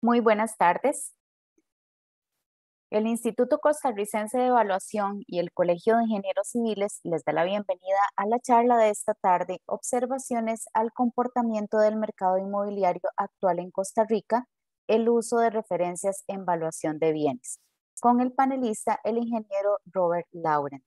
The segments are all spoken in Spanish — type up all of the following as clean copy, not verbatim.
Muy buenas tardes. El Instituto Costarricense de Evaluación y el Colegio de Ingenieros Civiles les da la bienvenida a la charla de esta tarde, Observaciones al comportamiento del mercado inmobiliario actual en Costa Rica, el uso de referencias en evaluación de bienes, con el panelista, el ingeniero Robert Laurent.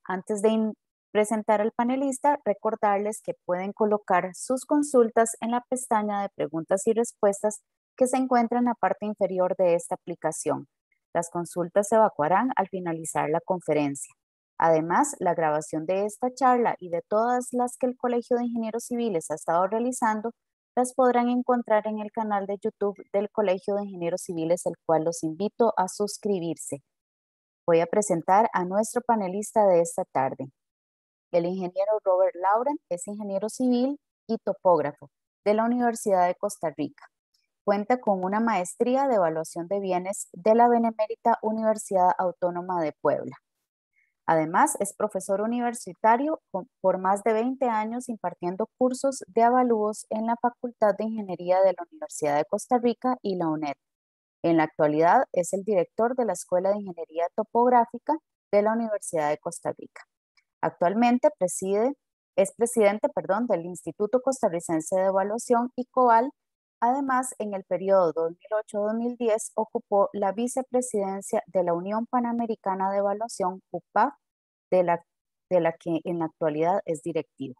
Antes de presentar al panelista, recordarles que pueden colocar sus consultas en la pestaña de preguntas y respuestas que se encuentra en la parte inferior de esta aplicación. Las consultas se evacuarán al finalizar la conferencia. Además, la grabación de esta charla y de todas las que el Colegio de Ingenieros Civiles ha estado realizando, las podrán encontrar en el canal de YouTube del Colegio de Ingenieros Civiles, el cual los invito a suscribirse. Voy a presentar a nuestro panelista de esta tarde. El ingeniero Robert Laurent es ingeniero civil y topógrafo de la Universidad de Costa Rica. Cuenta con una maestría de evaluación de bienes de la Benemérita Universidad Autónoma de Puebla. Además, es profesor universitario por más de 20 años impartiendo cursos de avalúos en la Facultad de Ingeniería de la Universidad de Costa Rica y la UNED. En la actualidad es el director de la Escuela de Ingeniería Topográfica de la Universidad de Costa Rica. Actualmente es presidente del Instituto Costarricense de Evaluación y COAL. Además, en el periodo 2008-2010 ocupó la vicepresidencia de la Unión Panamericana de Evaluación, UPAF, de la que en la actualidad es directivo.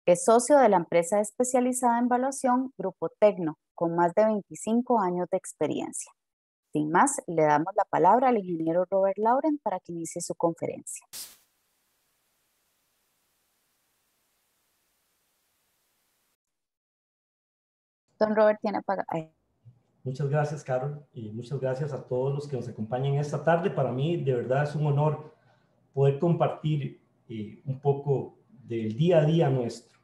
Es socio de la empresa especializada en evaluación Grupo Tecno, con más de 25 años de experiencia. Sin más, le damos la palabra al ingeniero Robert Laurent para que inicie su conferencia. Don Robert tiene apagado. Muchas gracias, Carol, y muchas gracias a todos los que nos acompañan esta tarde. Para mí, de verdad, es un honor poder compartir un poco del día a día nuestro.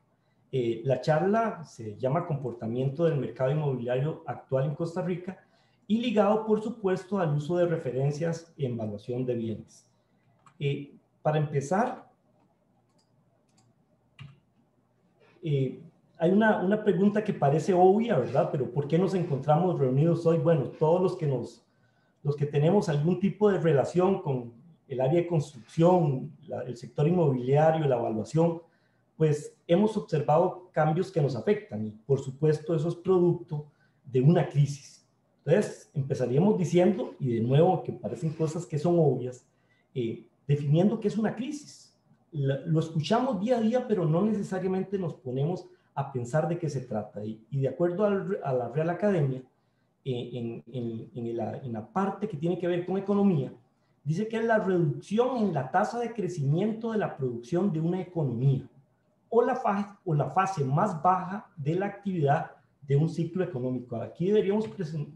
La charla se llama Comportamiento del mercado inmobiliario actual en Costa Rica y ligado, por supuesto, al uso de referencias en evaluación de bienes. Para empezar, hay una pregunta que parece obvia, ¿verdad? Pero ¿por qué nos encontramos reunidos hoy? Bueno, todos los que tenemos algún tipo de relación con el área de construcción, el sector inmobiliario, la evaluación, pues hemos observado cambios que nos afectan y por supuesto eso es producto de una crisis. Entonces empezaríamos diciendo, y de nuevo que parecen cosas que son obvias, definiendo qué es una crisis. Lo escuchamos día a día, pero no necesariamente nos ponemos a pensar de qué se trata. Y de acuerdo a la Real Academia, en la parte que tiene que ver con economía, dice que es la reducción en la tasa de crecimiento de la producción de una economía o la fase más baja de la actividad de un ciclo económico. Aquí deberíamos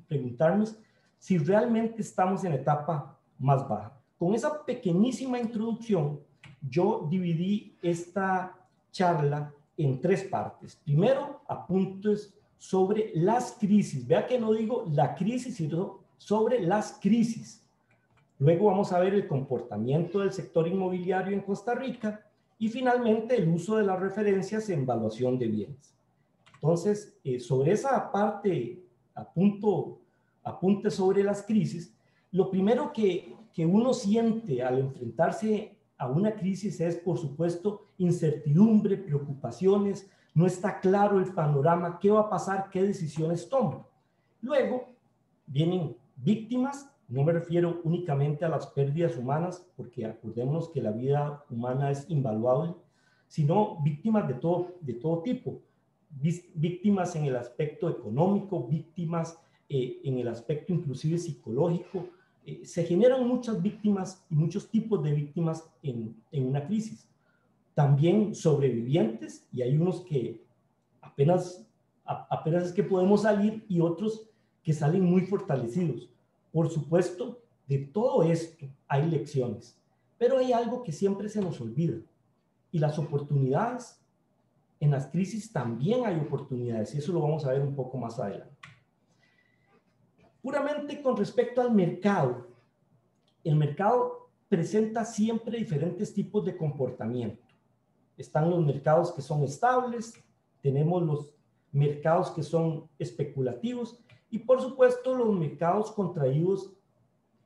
preguntarnos si realmente estamos en etapa más baja. Con esa pequeñísima introducción, yo dividí esta charla en tres partes. Primero, apuntes sobre las crisis. Vea que no digo la crisis, sino sobre las crisis. Luego vamos a ver el comportamiento del sector inmobiliario en Costa Rica y finalmente el uso de las referencias en evaluación de bienes. Entonces, sobre esa parte, apunte sobre las crisis, lo primero que uno siente al enfrentarse a una crisis es, por supuesto, incertidumbre, preocupaciones, no está claro el panorama, qué va a pasar, qué decisiones tomo. Luego vienen víctimas, no me refiero únicamente a las pérdidas humanas, porque acordémonos que la vida humana es invaluable, sino víctimas de todo tipo, víctimas en el aspecto económico, víctimas en el aspecto inclusive psicológico. Se generan muchas víctimas y muchos tipos de víctimas en una crisis. También sobrevivientes, y hay unos que apenas es que podemos salir y otros que salen muy fortalecidos. Por supuesto, de todo esto hay lecciones, pero hay algo que siempre se nos olvida, y las oportunidades. En las crisis también hay oportunidades, y eso lo vamos a ver un poco más adelante. Puramente con respecto al mercado, el mercado presenta siempre diferentes tipos de comportamiento. Están los mercados que son estables, tenemos los mercados que son especulativos y por supuesto los mercados contraídos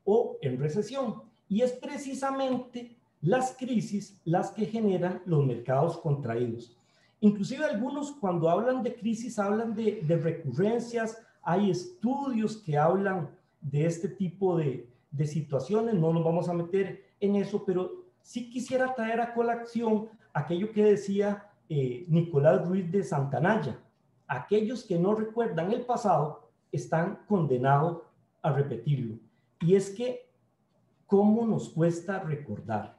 o en recesión. Y es precisamente las crisis las que generan los mercados contraídos. Inclusive algunos cuando hablan de crisis hablan de recurrencias, hay estudios que hablan de este tipo de situaciones, no nos vamos a meter en eso, pero sí quisiera traer a colación aquello que decía Nicolás Ruiz de Santana: aquellos que no recuerdan el pasado están condenados a repetirlo. Y es que, ¿cómo nos cuesta recordar?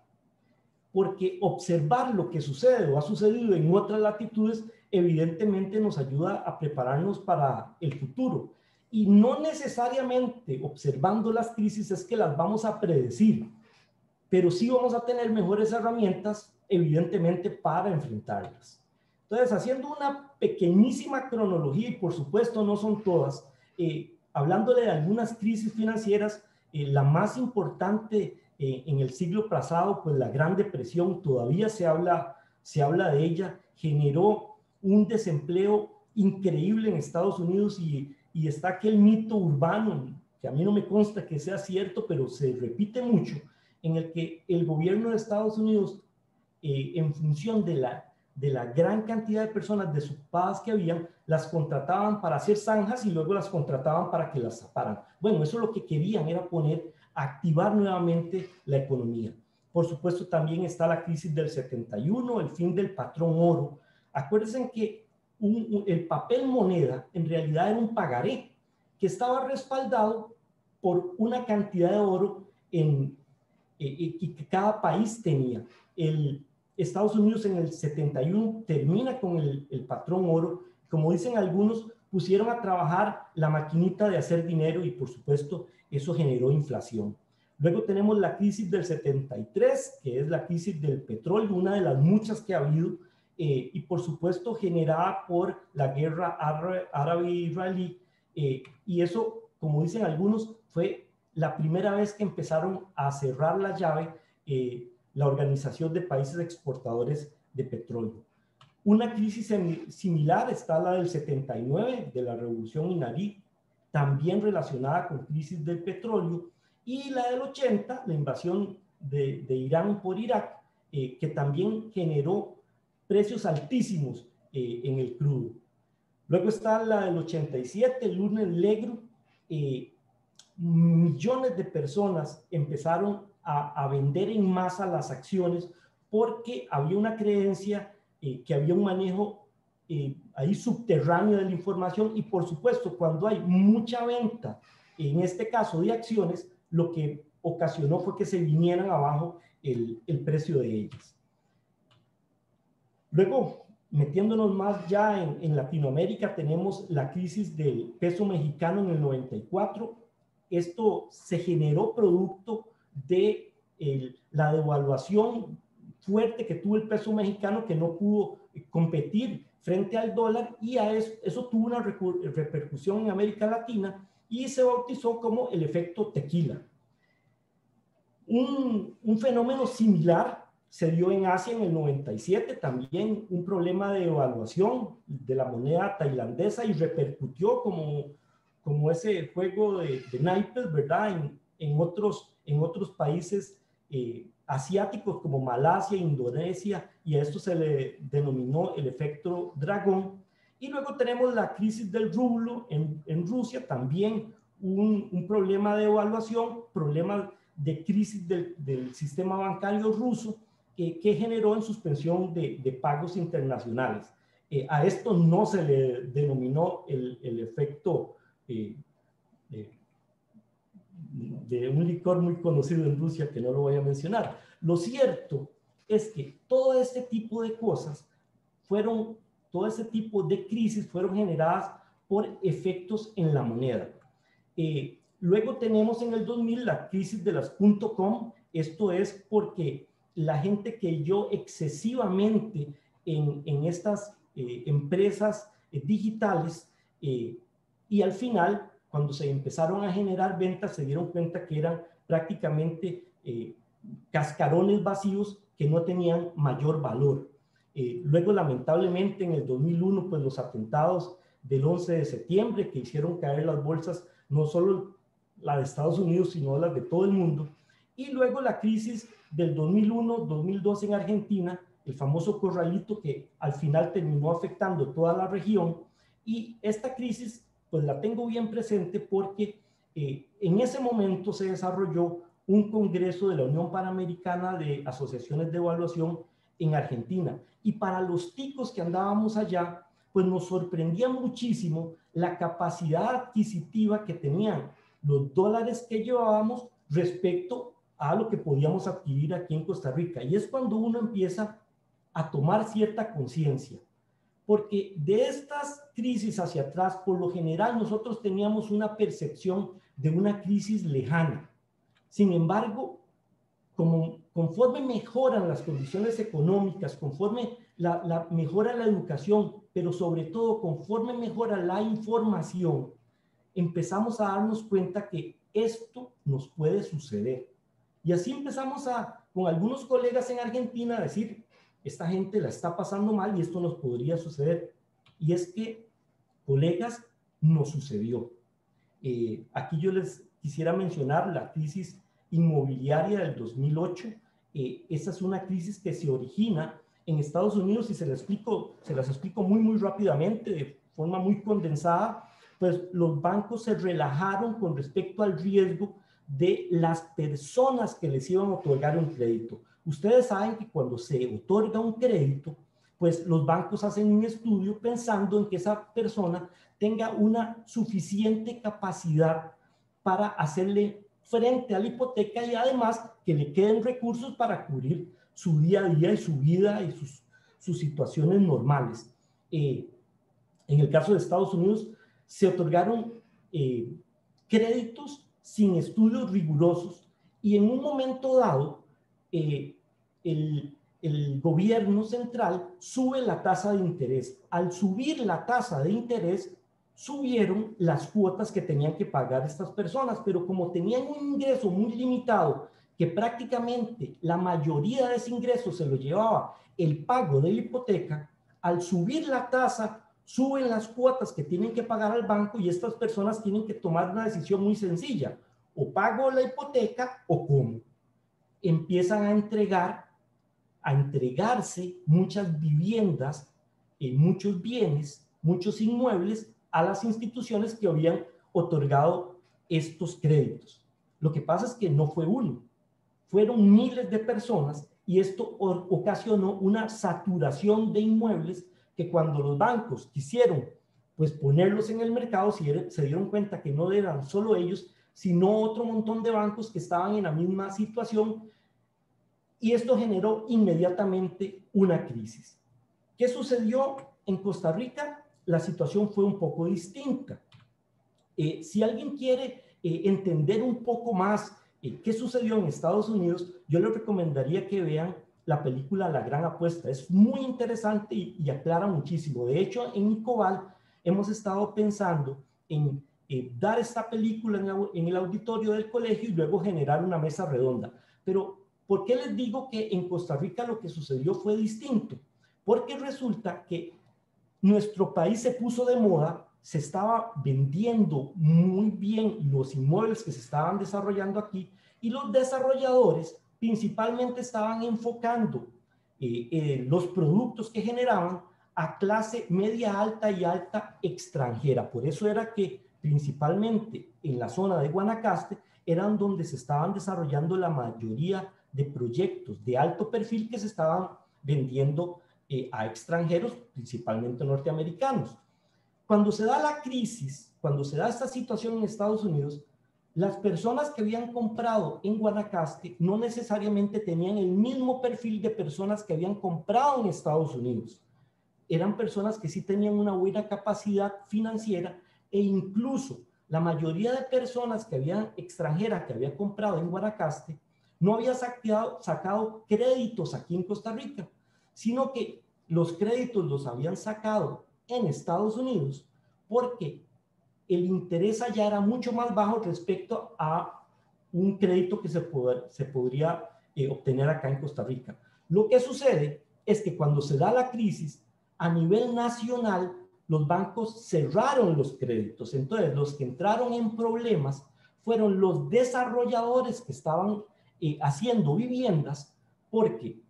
Porque observar lo que sucede o ha sucedido en otras latitudes evidentemente nos ayuda a prepararnos para el futuro. Y no necesariamente observando las crisis es que las vamos a predecir, pero sí vamos a tener mejores herramientas, evidentemente, para enfrentarlas. Entonces, haciendo una pequeñísima cronología, y por supuesto no son todas, hablándole de algunas crisis financieras, la más importante en el siglo pasado, pues la Gran Depresión, todavía se habla de ella, generó un desempleo increíble en Estados Unidos y está aquel mito urbano, que a mí no me consta que sea cierto, pero se repite mucho, en el que el gobierno de Estados Unidos, en función de la gran cantidad de personas desocupadas que habían, las contrataban para hacer zanjas y luego las contrataban para que las taparan. Bueno, eso lo que querían era activar nuevamente la economía. Por supuesto, también está la crisis del 71, el fin del patrón oro. Acuérdense que el papel moneda en realidad era un pagaré que estaba respaldado por una cantidad de oro y que cada país tenía. Estados Unidos en el 71 termina con el patrón oro. Como dicen algunos, pusieron a trabajar la maquinita de hacer dinero y por supuesto eso generó inflación. Luego tenemos la crisis del 73, que es la crisis del petróleo, una de las muchas que ha habido, y por supuesto generada por la guerra árabe-israelí, y eso, como dicen algunos, fue la primera vez que empezaron a cerrar la llave la Organización de Países Exportadores de Petróleo. Una crisis similar está la del 79, de la Revolución Iraní, también relacionada con crisis del petróleo, y la del 80, la invasión de Irán por Irak, que también generó precios altísimos en el crudo. Luego está la del 87, el lunes negro. Millones de personas empezaron a vender en masa las acciones porque había una creencia que había un manejo ahí subterráneo de la información, y por supuesto cuando hay mucha venta, en este caso de acciones, lo que ocasionó fue que se vinieran abajo el precio de ellas. Luego, metiéndonos más ya en Latinoamérica, tenemos la crisis del peso mexicano en el 94. Esto se generó producto de la devaluación fuerte que tuvo el peso mexicano, que no pudo competir frente al dólar, y eso tuvo una repercusión en América Latina y se bautizó como el efecto tequila. Un fenómeno similar se dio en Asia en el 97, también un problema de devaluación de la moneda tailandesa, y repercutió como ese juego de naipes, ¿verdad? En otros países asiáticos como Malasia, Indonesia, y a esto se le denominó el efecto dragón. Y luego tenemos la crisis del rublo en Rusia, también un problema de devaluación, problema de crisis del sistema bancario ruso, que generó en suspensión de pagos internacionales. A esto no se le denominó el efecto de un licor muy conocido en Rusia, que no lo voy a mencionar. Lo cierto es que todo este tipo de cosas todo ese tipo de crisis fueron generadas por efectos en la moneda. Luego tenemos en el 2000 la crisis de las .com. Esto es porque la gente creyó excesivamente en estas empresas digitales, y al final, cuando se empezaron a generar ventas, se dieron cuenta que eran prácticamente cascarones vacíos que no tenían mayor valor. Luego, lamentablemente, en el 2001, pues los atentados del 11 de septiembre, que hicieron caer las bolsas, no solo la de Estados Unidos, sino las de todo el mundo. Y luego la crisis del 2001-2002 en Argentina, el famoso corralito que al final terminó afectando toda la región. Y esta crisis, pues la tengo bien presente porque en ese momento se desarrolló un congreso de la Unión Panamericana de Asociaciones de Evaluación en Argentina. Y para los ticos que andábamos allá, pues nos sorprendía muchísimo la capacidad adquisitiva que tenían los dólares que llevábamos respecto a lo que podíamos adquirir aquí en Costa Rica. Y es cuando uno empieza a tomar cierta conciencia. Porque de estas crisis hacia atrás, por lo general, nosotros teníamos una percepción de una crisis lejana. Sin embargo, conforme mejoran las condiciones económicas, conforme mejora la educación, pero sobre todo conforme mejora la información, empezamos a darnos cuenta que esto nos puede suceder. Y así empezamos con algunos colegas en Argentina a decir, esta gente la está pasando mal y esto nos podría suceder. Y es que, colegas, nos sucedió. Aquí yo les quisiera mencionar la crisis inmobiliaria del 2008. Esa es una crisis que se origina en Estados Unidos y se las explico muy rápidamente, de forma muy condensada. Pues los bancos se relajaron con respecto al riesgo de las personas que les iban a otorgar un crédito. Ustedes saben que cuando se otorga un crédito, pues los bancos hacen un estudio pensando en que esa persona tenga una suficiente capacidad para hacerle frente a la hipoteca y además que le queden recursos para cubrir su día a día y su vida y sus situaciones normales. En el caso de Estados Unidos, se otorgaron créditos sin estudios rigurosos y en un momento dado el gobierno central sube la tasa de interés. Al subir la tasa de interés, subieron las cuotas que tenían que pagar estas personas, pero como tenían un ingreso muy limitado, que prácticamente la mayoría de ese ingreso se lo llevaba el pago de la hipoteca, al subir la tasa, suben las cuotas que tienen que pagar al banco y estas personas tienen que tomar una decisión muy sencilla: o pago la hipoteca o cómo. Empiezan a entregarse muchas viviendas, muchos bienes, muchos inmuebles a las instituciones que habían otorgado estos créditos. Lo que pasa es que no fue uno, fueron miles de personas y esto ocasionó una saturación de inmuebles que cuando los bancos quisieron pues ponerlos en el mercado se dieron cuenta que no eran solo ellos, sino otro montón de bancos que estaban en la misma situación y esto generó inmediatamente una crisis. ¿Qué sucedió en Costa Rica? La situación fue un poco distinta. Si alguien quiere entender un poco más qué sucedió en Estados Unidos, yo les recomendaría que vean la película La Gran Apuesta. Es muy interesante y aclara muchísimo. De hecho, en Icobal hemos estado pensando en dar esta película en el auditorio del colegio y luego generar una mesa redonda. Pero, ¿por qué les digo que en Costa Rica lo que sucedió fue distinto? Porque resulta que nuestro país se puso de moda, se estaba vendiendo muy bien los inmuebles que se estaban desarrollando aquí y los desarrolladores principalmente estaban enfocando los productos que generaban a clase media alta y alta extranjera. Por eso era que principalmente en la zona de Guanacaste eran donde se estaban desarrollando la mayoría de proyectos de alto perfil que se estaban vendiendo a extranjeros, principalmente norteamericanos. Cuando se da la crisis, cuando se da esta situación en Estados Unidos, las personas que habían comprado en Guanacaste no necesariamente tenían el mismo perfil de personas que habían comprado en Estados Unidos. Eran personas que sí tenían una buena capacidad financiera e incluso la mayoría de personas que habían extranjeras que habían comprado en Guanacaste no había sacado créditos aquí en Costa Rica, sino que los créditos los habían sacado en Estados Unidos porque el interés allá era mucho más bajo respecto a un crédito que se podría obtener acá en Costa Rica. Lo que sucede es que cuando se da la crisis, a nivel nacional, los bancos cerraron los créditos. Entonces, los que entraron en problemas fueron los desarrolladores que estaban haciendo viviendas, porque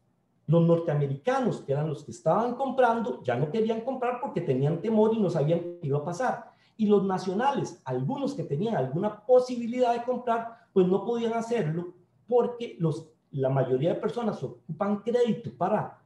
los norteamericanos, que eran los que estaban comprando, ya no querían comprar porque tenían temor y no sabían qué iba a pasar. Y los nacionales, algunos que tenían alguna posibilidad de comprar, pues no podían hacerlo porque la mayoría de personas ocupan crédito para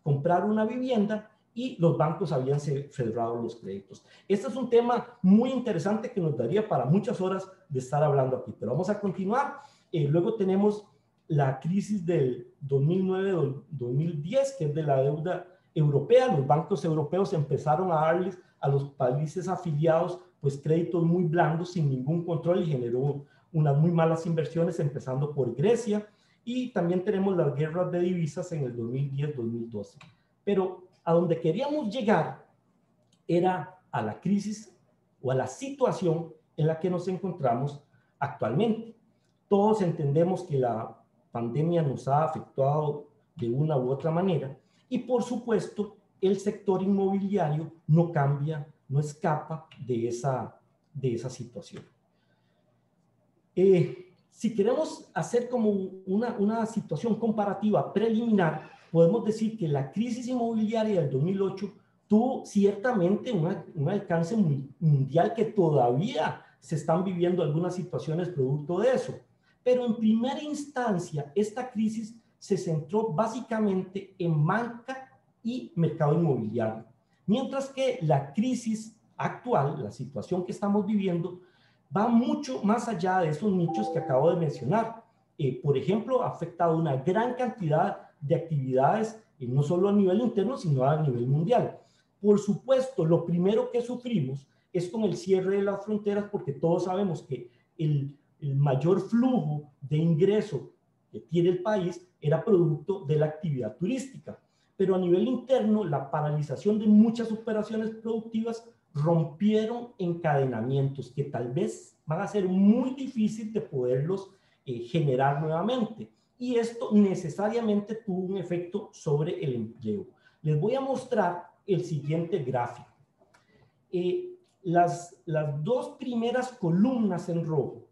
comprar una vivienda y los bancos habían cerrado los créditos. Este es un tema muy interesante que nos daría para muchas horas de estar hablando aquí, pero vamos a continuar. Luego tenemos la crisis del 2009-2010, que es de la deuda europea. Los bancos europeos empezaron a darles a los países afiliados pues créditos muy blandos sin ningún control y generó unas muy malas inversiones, empezando por Grecia, y también tenemos las guerras de divisas en el 2010-2012. Pero a donde queríamos llegar era a la crisis o a la situación en la que nos encontramos actualmente. Todos entendemos que la pandemia nos ha afectado de una u otra manera y por supuesto el sector inmobiliario no cambia, no escapa de esa situación. Si queremos hacer como una situación comparativa preliminar, podemos decir que la crisis inmobiliaria del 2008 tuvo ciertamente un alcance mundial que todavía se están viviendo algunas situaciones producto de eso. Pero en primera instancia, esta crisis se centró básicamente en banca y mercado inmobiliario. Mientras que la crisis actual, la situación que estamos viviendo, va mucho más allá de esos nichos que acabo de mencionar. Por ejemplo, ha afectado una gran cantidad de actividades, no solo a nivel interno, sino a nivel mundial. Por supuesto, lo primero que sufrimos es con el cierre de las fronteras, porque todos sabemos que el mayor flujo de ingreso que tiene el país era producto de la actividad turística. Pero a nivel interno, la paralización de muchas operaciones productivas rompieron encadenamientos que tal vez van a ser muy difícil de poderlos generar nuevamente. Y esto necesariamente tuvo un efecto sobre el empleo. Les voy a mostrar el siguiente gráfico. Las dos primeras columnas en rojo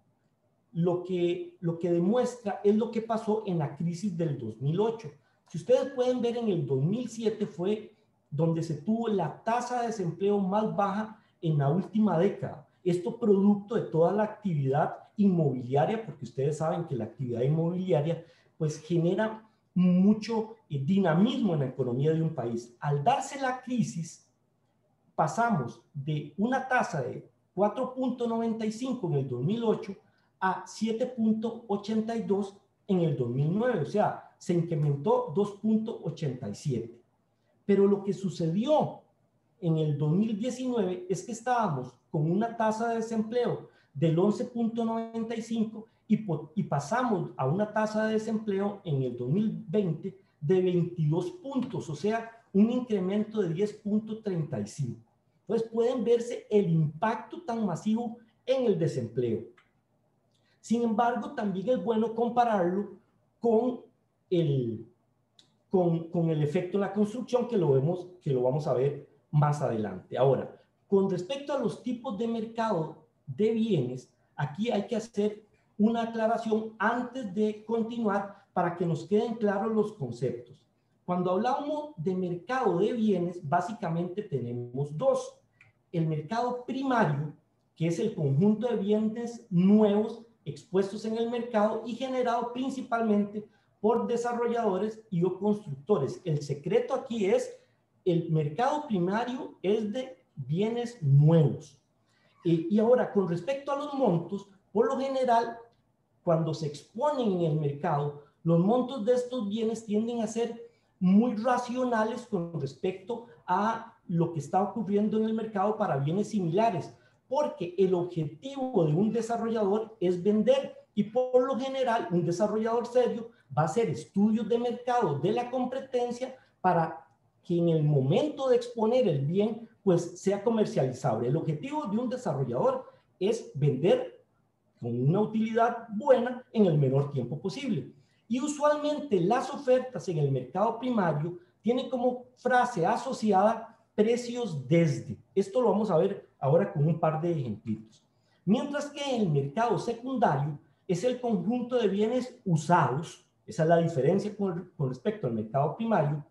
lo que demuestra es lo que pasó en la crisis del 2008. Si ustedes pueden ver, en el 2007 fue donde se tuvo la tasa de desempleo más baja en la última década. Esto producto de toda la actividad inmobiliaria, porque ustedes saben que la actividad inmobiliaria pues genera mucho dinamismo en la economía de un país. Al darse la crisis, pasamos de una tasa de 4.95 en el 2008 a 7.82 en el 2009, o sea, se incrementó 2.87. Pero lo que sucedió en el 2019 es que estábamos con una tasa de desempleo del 11.95 y pasamos a una tasa de desempleo en el 2020 de 22 puntos, o sea, un incremento de 10.35. Entonces pueden verse el impacto tan masivo en el desempleo. Sin embargo, también es bueno compararlo con el efecto en la construcción, que lo vamos a ver más adelante. Ahora, con respecto a los tipos de mercado de bienes, aquí hay que hacer una aclaración antes de continuar para que nos queden claros los conceptos. Cuando hablamos de mercado de bienes, básicamente tenemos dos. El mercado primario, que es el conjunto de bienes nuevos expuestos en el mercado y generado principalmente por desarrolladores y o constructores. El secreto aquí es, el mercado primario es de bienes nuevos. Y ahora, con respecto a los montos, por lo general, cuando se exponen en el mercado, los montos de estos bienes tienden a ser muy racionales con respecto a lo que está ocurriendo en el mercado para bienes similares, porque el objetivo de un desarrollador es vender, y por lo general un desarrollador serio va a hacer estudios de mercado de la competencia para que en el momento de exponer el bien pues sea comercializable. El objetivo de un desarrollador es vender con una utilidad buena en el menor tiempo posible. Y usualmente las ofertas en el mercado primario tienen como frase asociada precios desde. Esto lo vamos a ver ahora con un par de ejemplitos. Mientras que el mercado secundario es el conjunto de bienes usados, esa es la diferencia con respecto al mercado primario,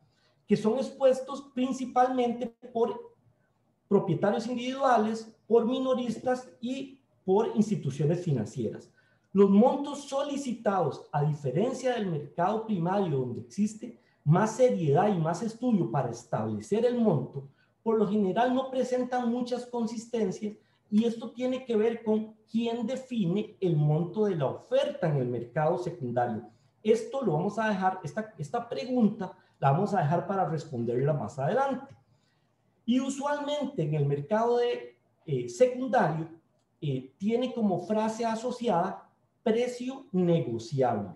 que son expuestos principalmente por propietarios individuales, por minoristas y por instituciones financieras. Los montos solicitados, a diferencia del mercado primario, donde existe más seriedad y más estudio para establecer el monto, por lo general no presentan muchas consistencias, y esto tiene que ver con quién define el monto de la oferta en el mercado secundario. Esto lo vamos a dejar, esta pregunta la vamos a dejar para responderla más adelante. Y usualmente en el mercado secundario tiene como frase asociada precio negociable.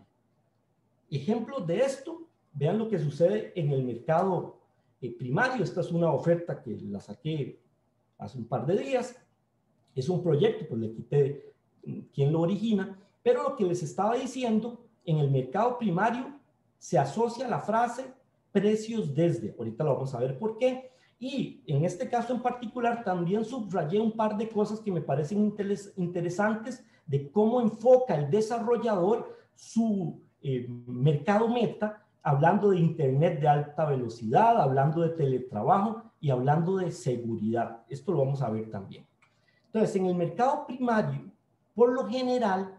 Ejemplos de esto, vean lo que sucede en el mercado primario. Esta es una oferta que la saqué hace un par de días. Es un proyecto, pues le quité quién lo origina, pero lo que les estaba diciendo, en el mercado primario se asocia la frase precios desde. Ahorita lo vamos a ver por qué. Y en este caso en particular también subrayé un par de cosas que me parecen interesantes de cómo enfoca el desarrollador su mercado meta, hablando de internet de alta velocidad, hablando de teletrabajo y hablando de seguridad. Esto lo vamos a ver también. Entonces, en el mercado primario, por lo general,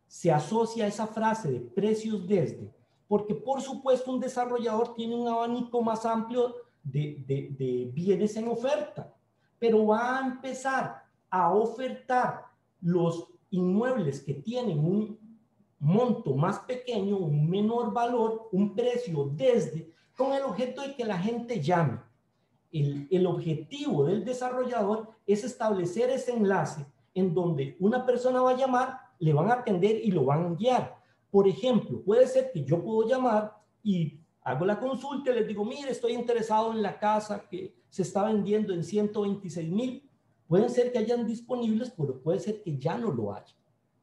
se asocia esa frase de precios desde, porque por supuesto un desarrollador tiene un abanico más amplio de bienes en oferta, pero va a empezar a ofertar los inmuebles que tienen un monto más pequeño, un menor valor, un precio desde, con el objeto de que la gente llame. El objetivo del desarrollador es establecer ese enlace en donde una persona va a llamar, le van a atender y lo van a guiar. Por ejemplo, puede ser que yo puedo llamar y hago la consulta y les digo, mire, estoy interesado en la casa que se está vendiendo en 126,000. Pueden ser que hayan disponibles, pero puede ser que ya no lo haya.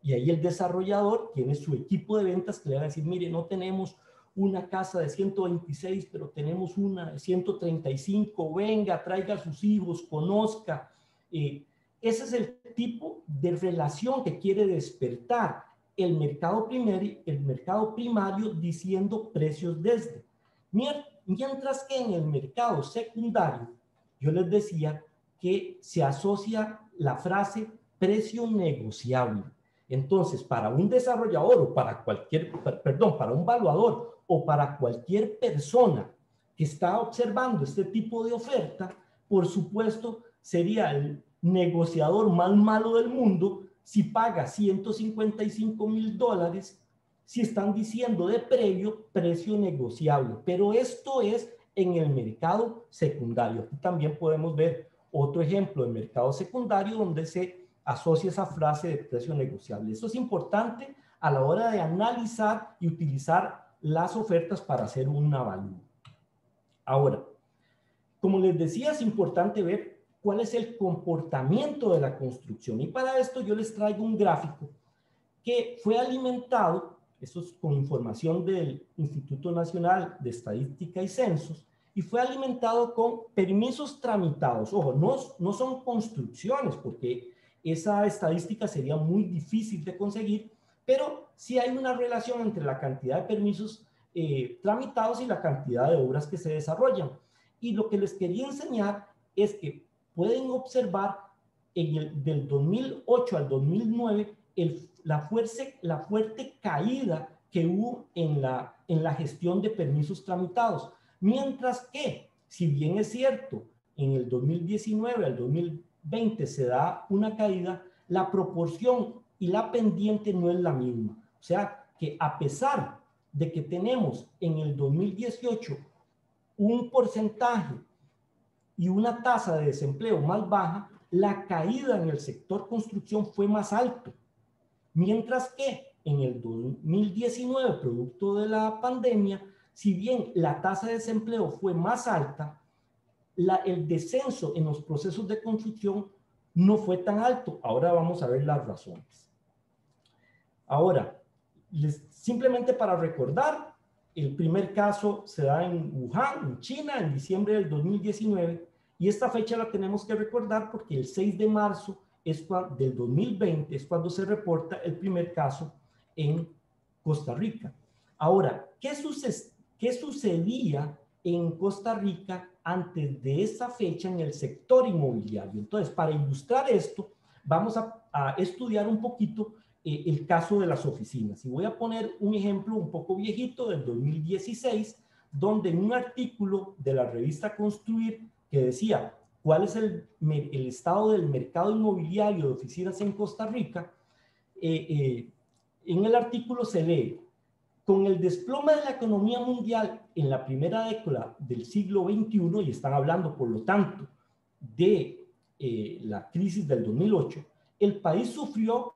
Y ahí el desarrollador tiene su equipo de ventas que le va a decir, mire, no tenemos una casa de 126, pero tenemos una de 135, venga, traiga a sus hijos, conozca. Ese es el tipo de relación que quiere despertar el mercado primario diciendo precios desde. Mientras que en el mercado secundario, yo les decía que se asocia la frase precio negociable. Entonces, para un desarrollador o para para un valuador o para cualquier persona que está observando este tipo de oferta, por supuesto, sería el negociador más malo del mundo si paga $155,000, si están diciendo de previo precio negociable. Pero esto es en el mercado secundario. Aquí también podemos ver otro ejemplo de mercado secundario donde se asocia esa frase de precio negociable. Esto es importante a la hora de analizar y utilizar las ofertas para hacer un avalúo. Ahora, como les decía, es importante ver cuál es el comportamiento de la construcción. Y para esto yo les traigo un gráfico que fue alimentado, esto es con información del Instituto Nacional de Estadística y Censos, y fue alimentado con permisos tramitados. Ojo, no son construcciones, porque esa estadística sería muy difícil de conseguir, pero sí hay una relación entre la cantidad de permisos tramitados y la cantidad de obras que se desarrollan. Y lo que les quería enseñar es que pueden observar del 2008 al 2009 la fuerte caída que hubo en la gestión de permisos tramitados. Mientras que, si bien es cierto, en el 2019 al 2020 se da una caída, la proporción y la pendiente no es la misma. O sea, que a pesar de que tenemos en el 2018 un porcentaje y una tasa de desempleo más baja, la caída en el sector construcción fue más alto. Mientras que en el 2019, producto de la pandemia, si bien la tasa de desempleo fue más alta, el descenso en los procesos de construcción no fue tan alto. Ahora vamos a ver las razones. Ahora, simplemente para recordar, el primer caso se da en Wuhan, en China, en diciembre del 2019, Y esta fecha la tenemos que recordar porque el 6 de marzo del 2020 es cuando se reporta el primer caso en Costa Rica. Ahora, ¿qué sucedía en Costa Rica antes de esa fecha en el sector inmobiliario? Entonces, para ilustrar esto, vamos a estudiar un poquito el caso de las oficinas. Y voy a poner un ejemplo un poco viejito del 2016, donde en un artículo de la revista Construir que decía cuál es el estado del mercado inmobiliario de oficinas en Costa Rica, en el artículo se lee: con el desplome de la economía mundial en la primera década del siglo XXI, y están hablando, por lo tanto, de la crisis del 2008, el país sufrió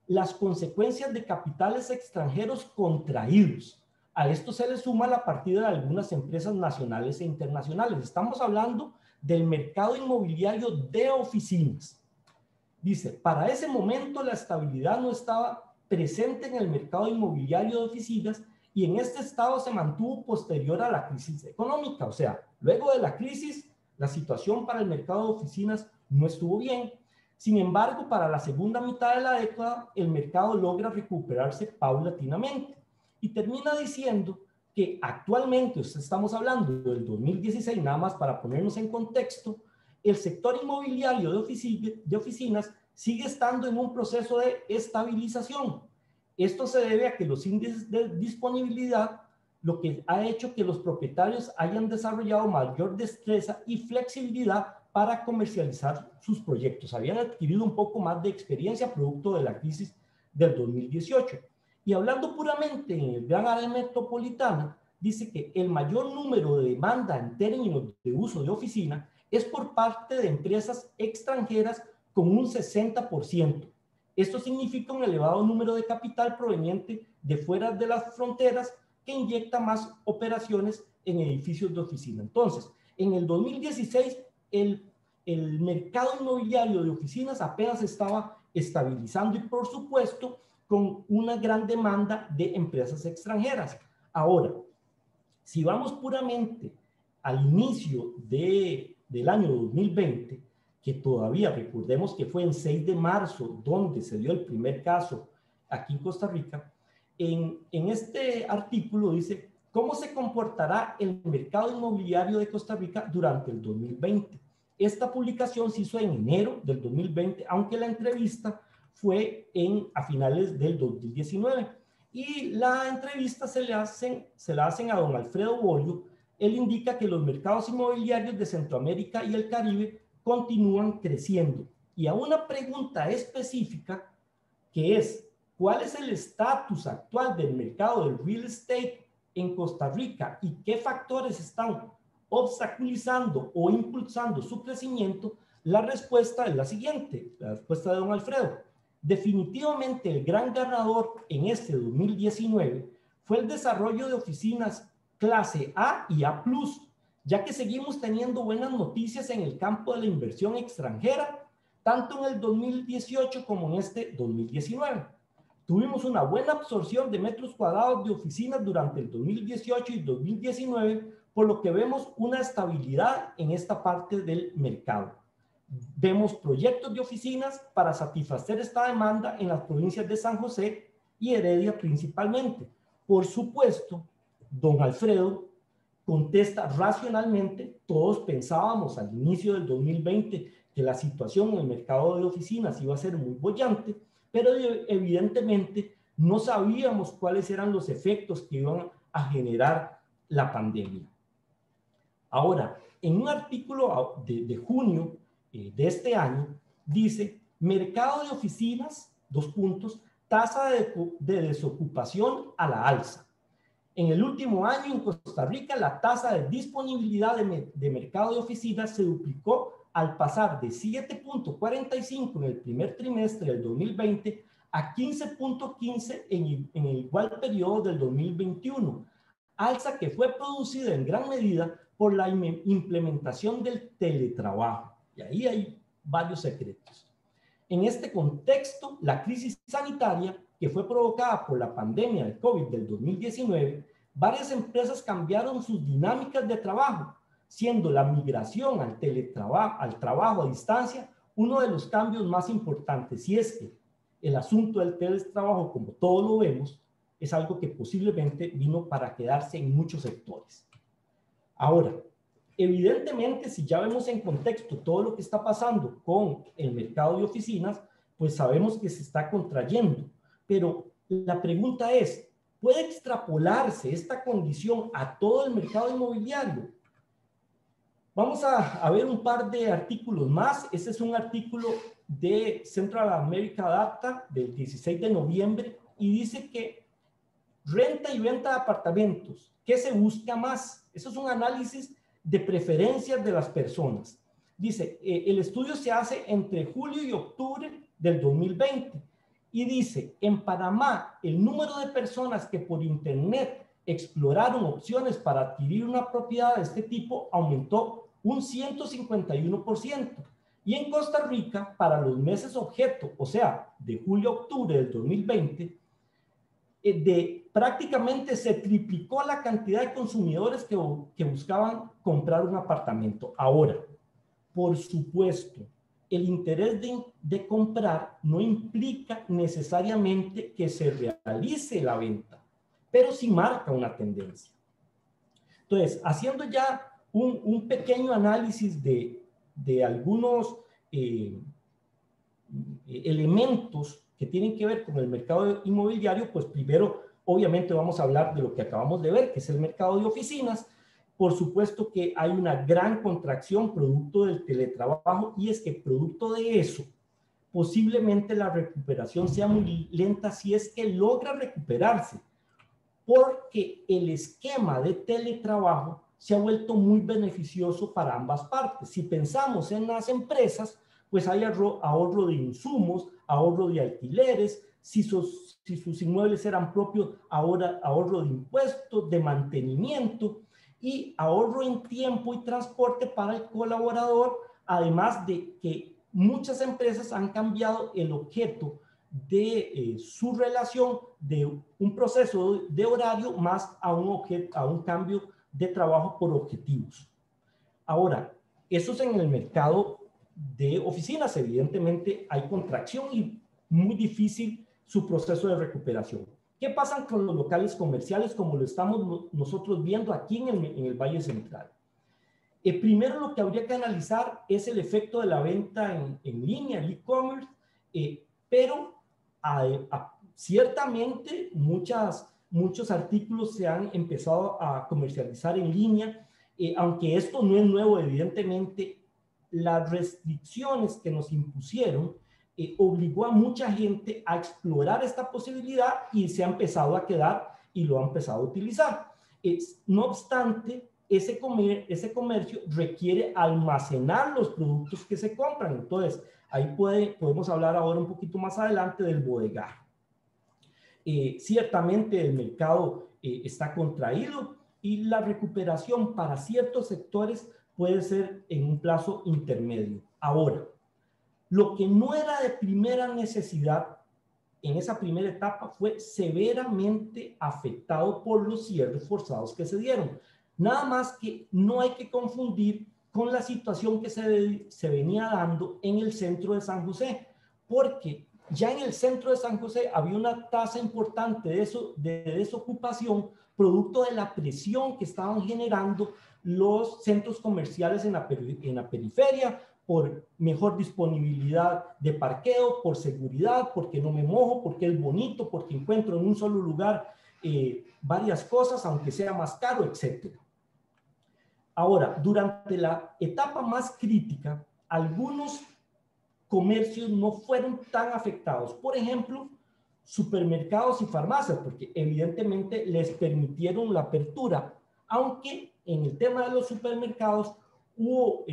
las consecuencias de capitales extranjeros contraídos. A esto se le suma la partida de algunas empresas nacionales e internacionales. Estamos hablando del mercado inmobiliario de oficinas. Dice, para ese momento la estabilidad no estaba presente en el mercado inmobiliario de oficinas y en este estado se mantuvo posterior a la crisis económica. O sea, luego de la crisis, la situación para el mercado de oficinas no estuvo bien. Sin embargo, para la segunda mitad de la década, el mercado logra recuperarse paulatinamente. Y termina diciendo que actualmente, estamos hablando del 2016, nada más para ponernos en contexto, el sector inmobiliario de oficinas sigue estando en un proceso de estabilización. Esto se debe a que los índices de disponibilidad, lo que ha hecho que los propietarios hayan desarrollado mayor destreza y flexibilidad para comercializar sus proyectos. Habían adquirido un poco más de experiencia producto de la crisis del 2018. Y hablando puramente en el gran área metropolitana, dice que el mayor número de demanda en términos de uso de oficina es por parte de empresas extranjeras con un 60%. Esto significa un elevado número de capital proveniente de fuera de las fronteras que inyecta más operaciones en edificios de oficina. Entonces, en el 2016, el mercado inmobiliario de oficinas apenas estaba estabilizando y, por supuesto, con una gran demanda de empresas extranjeras. Ahora, si vamos puramente al inicio del año 2020, que todavía recordemos que fue en 6 de marzo donde se dio el primer caso aquí en Costa Rica, en este artículo dice cómo se comportará el mercado inmobiliario de Costa Rica durante el 2020. Esta publicación se hizo en enero del 2020, aunque la entrevista fue a finales del 2019. Y la entrevista se la hacen a don Alfredo Bolio. Él indica que los mercados inmobiliarios de Centroamérica y el Caribe continúan creciendo. Y a una pregunta específica, que es, ¿cuál es el estatus actual del mercado del real estate en Costa Rica y qué factores están obstaculizando o impulsando su crecimiento? La respuesta es la siguiente, la respuesta de don Alfredo. Definitivamente el gran ganador en este 2019 fue el desarrollo de oficinas clase A y A+, ya que seguimos teniendo buenas noticias en el campo de la inversión extranjera, tanto en el 2018 como en este 2019. Tuvimos una buena absorción de metros cuadrados de oficinas durante el 2018 y 2019, por lo que vemos una estabilidad en esta parte del mercado. Vemos proyectos de oficinas para satisfacer esta demanda en las provincias de San José y Heredia principalmente. Por supuesto, don Alfredo contesta racionalmente. Todos pensábamos al inicio del 2020 que la situación en el mercado de oficinas iba a ser muy boyante, pero evidentemente no sabíamos cuáles eran los efectos que iban a generar la pandemia. Ahora, en un artículo de junio de este año, dice, mercado de oficinas, tasa de desocupación a la alza. En el último año en Costa Rica, la tasa de disponibilidad de mercado de oficinas se duplicó al pasar de 7.45 en el primer trimestre del 2020 a 15.15 en el igual periodo del 2021, alza que fue producida en gran medida por la implementación del teletrabajo. Y ahí hay varios secretos. En este contexto, la crisis sanitaria que fue provocada por la pandemia del COVID del 2019, varias empresas cambiaron sus dinámicas de trabajo. siendo la migración al teletrabajo, al trabajo a distancia, uno de los cambios más importantes. Y es que el asunto del teletrabajo, como todos lo vemos, es algo que posiblemente vino para quedarse en muchos sectores. Ahora, evidentemente, si ya vemos en contexto todo lo que está pasando con el mercado de oficinas, pues sabemos que se está contrayendo. Pero la pregunta es, ¿puede extrapolarse esta condición a todo el mercado inmobiliario? Vamos a ver un par de artículos más. Este es un artículo de Central America Data del 16 de noviembre y dice que renta y venta de apartamentos, ¿qué se busca más? Eso es un análisis de preferencias de las personas. Dice, el estudio se hace entre julio y octubre del 2020 y dice, en Panamá, el número de personas que por internet exploraron opciones para adquirir una propiedad de este tipo aumentó un 151%. Y en Costa Rica, para los meses objeto, o sea, de julio a octubre del 2020, prácticamente se triplicó la cantidad de consumidores que buscaban comprar un apartamento. Ahora, por supuesto, el interés de comprar no implica necesariamente que se realice la venta, pero sí marca una tendencia. Entonces, haciendo ya un pequeño análisis de algunos elementos que tienen que ver con el mercado inmobiliario, pues primero, obviamente vamos a hablar de lo que acabamos de ver, que es el mercado de oficinas. Por supuesto que hay una gran contracción producto del teletrabajo y es que producto de eso, posiblemente la recuperación sea muy lenta si es que logra recuperarse, porque el esquema de teletrabajo se ha vuelto muy beneficioso para ambas partes. Si pensamos en las empresas, pues hay ahorro de insumos, ahorro de alquileres, si sus inmuebles eran propios, ahora ahorro de impuestos, de mantenimiento y ahorro en tiempo y transporte para el colaborador, además de que muchas empresas han cambiado el objeto de su relación de un proceso de horario más a un cambio de trabajo por objetivos. Ahora, eso es en el mercado de oficinas. Evidentemente hay contracción y muy difícil su proceso de recuperación. ¿Qué pasa con los locales comerciales como lo estamos nosotros viendo aquí en el Valle Central? Primero lo que habría que analizar es el efecto de la venta en línea, el e-commerce, pero ciertamente muchos artículos se han empezado a comercializar en línea, aunque esto no es nuevo, evidentemente, las restricciones que nos impusieron obligó a mucha gente a explorar esta posibilidad y se ha empezado a quedar y lo ha empezado a utilizar. No obstante, ese comercio requiere almacenar los productos que se compran. Entonces, ahí podemos hablar ahora un poquito más adelante del bodegaje. Ciertamente el mercado está contraído y la recuperación para ciertos sectores puede ser en un plazo intermedio. Ahora, lo que no era de primera necesidad en esa primera etapa fue severamente afectado por los cierres forzados que se dieron. Nada más que no hay que confundir con la situación que se venía dando en el centro de San José, porque ya en el centro de San José había una tasa importante de desocupación producto de la presión que estaban generando los centros comerciales en la periferia, por mejor disponibilidad de parqueo, por seguridad, porque no me mojo, porque es bonito, porque encuentro en un solo lugar varias cosas, aunque sea más caro, etc. Ahora, durante la etapa más crítica, algunos comercios no fueron tan afectados. Por ejemplo, supermercados y farmacias, porque evidentemente les permitieron la apertura, aunque en el tema de los supermercados hubo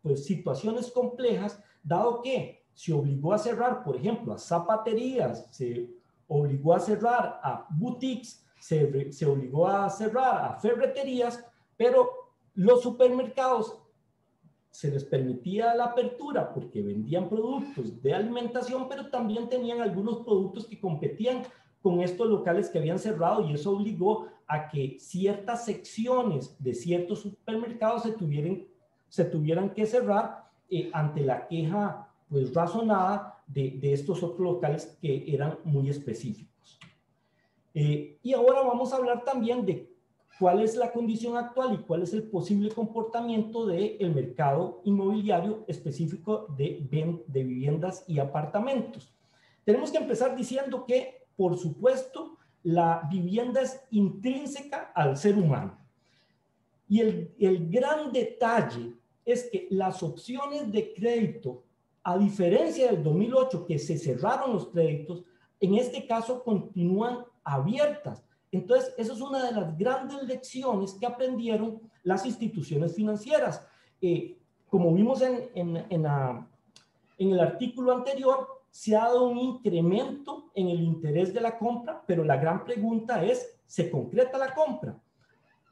pues situaciones complejas, dado que se obligó a cerrar, por ejemplo, a zapaterías, se obligó a cerrar a boutiques, se obligó a cerrar a ferreterías, pero los supermercados se les permitía la apertura porque vendían productos de alimentación, pero también tenían algunos productos que competían con estos locales que habían cerrado, y eso obligó a que ciertas secciones de ciertos supermercados se tuvieran que cerrar ante la queja pues razonada de estos otros locales que eran muy específicos. Y ahora vamos a hablar también de cuál es la condición actual y cuál es el posible comportamiento del mercado inmobiliario específico de viviendas y apartamentos. Tenemos que empezar diciendo que, por supuesto, la vivienda es intrínseca al ser humano. Y el gran detalle es que las opciones de crédito, a diferencia del 2008, que se cerraron los créditos, en este caso continúan abiertas. Entonces, esa es una de las grandes lecciones que aprendieron las instituciones financieras. Como vimos en el artículo anterior, se ha dado un incremento en el interés de la compra, pero la gran pregunta es, ¿se concreta la compra?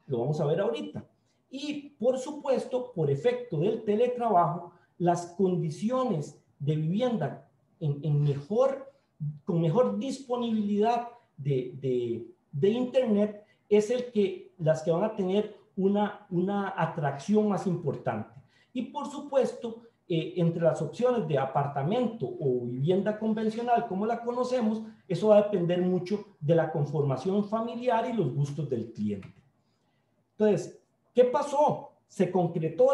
Lo vamos a ver ahorita. Y, por supuesto, por efecto del teletrabajo, las condiciones de vivienda con mejor disponibilidad de Internet es las que van a tener una atracción más importante. Y, por supuesto, entre las opciones de apartamento o vivienda convencional, como la conocemos, eso va a depender mucho de la conformación familiar y los gustos del cliente. Entonces, ¿qué pasó? Se concretó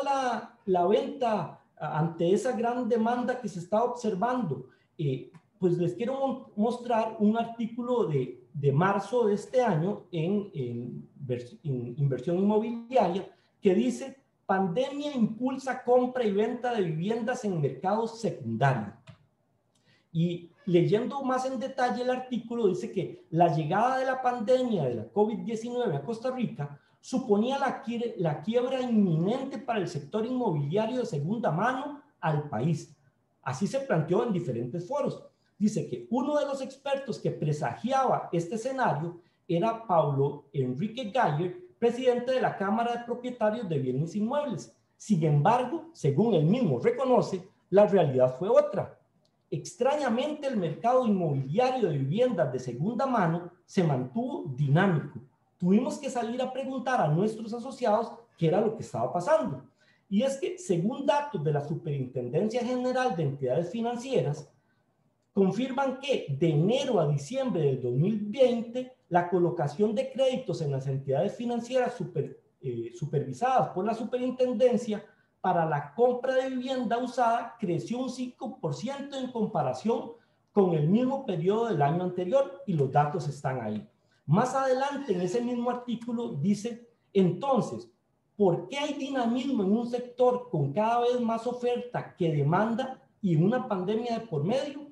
la venta ante esa gran demanda que se está observando. Pues les quiero mostrar un artículo de marzo de este año en Inversión Inmobiliaria que dice: pandemia impulsa compra y venta de viviendas en mercados secundarios. Y leyendo más en detalle el artículo, dice que la llegada de la pandemia de la COVID-19 a Costa Rica suponía la quiebra inminente para el sector inmobiliario de segunda mano al país. Así se planteó en diferentes foros. Dice que uno de los expertos que presagiaba este escenario era Pablo Enrique Gayer, presidente de la Cámara de Propietarios de Bienes Inmuebles. Sin embargo, según él mismo reconoce, la realidad fue otra. Extrañamente, el mercado inmobiliario de viviendas de segunda mano se mantuvo dinámico. Tuvimos que salir a preguntar a nuestros asociados qué era lo que estaba pasando. Y es que, según datos de la Superintendencia General de Entidades Financieras, confirman que de enero a diciembre del 2020, la colocación de créditos en las entidades financieras supervisadas por la Superintendencia para la compra de vivienda usada creció un 5% en comparación con el mismo periodo del año anterior, y los datos están ahí. Más adelante en ese mismo artículo dice: entonces, ¿por qué hay dinamismo en un sector con cada vez más oferta que demanda y una pandemia de por medio?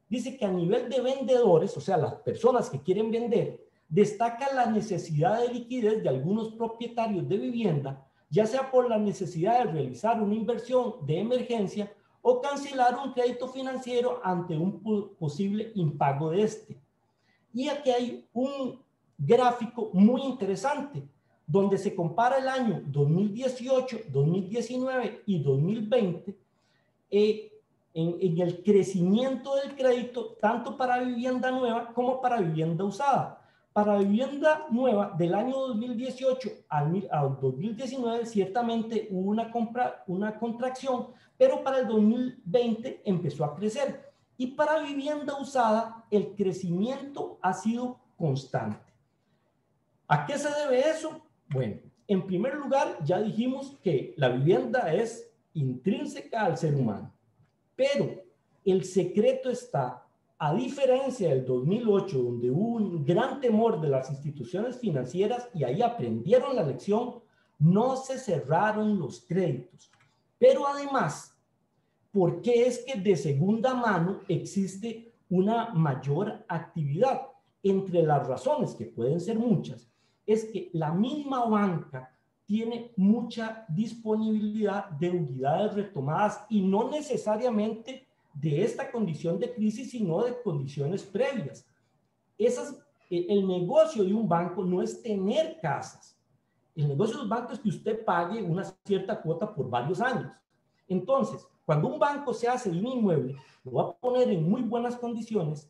Dice que a nivel de vendedores, o sea, las personas que quieren vender, destaca la necesidad de liquidez de algunos propietarios de vivienda, ya sea por la necesidad de realizar una inversión de emergencia o cancelar un crédito financiero ante un posible impago de este. Y aquí hay un gráfico muy interesante, donde se compara el año 2018, 2019 y 2020 en el crecimiento del crédito, tanto para vivienda nueva como para vivienda usada. Para vivienda nueva, del año 2018 al 2019, ciertamente hubo una contracción, pero para el 2020 empezó a crecer. Y para vivienda usada, el crecimiento ha sido constante. ¿A qué se debe eso? Bueno, en primer lugar, ya dijimos que la vivienda es intrínseca al ser humano. Pero el secreto está, a diferencia del 2008, donde hubo un gran temor de las instituciones financieras y ahí aprendieron la lección, no se cerraron los créditos. Pero además, ¿por qué es que de segunda mano existe una mayor actividad? Entre las razones, que pueden ser muchas, es que la misma banca tiene mucha disponibilidad de unidades retomadas, y no necesariamente de esta condición de crisis, sino de condiciones previas. El negocio de un banco no es tener casas. El negocio de un banco es que usted pague una cierta cuota por varios años. Entonces, cuando un banco se hace de un inmueble, lo va a poner en muy buenas condiciones,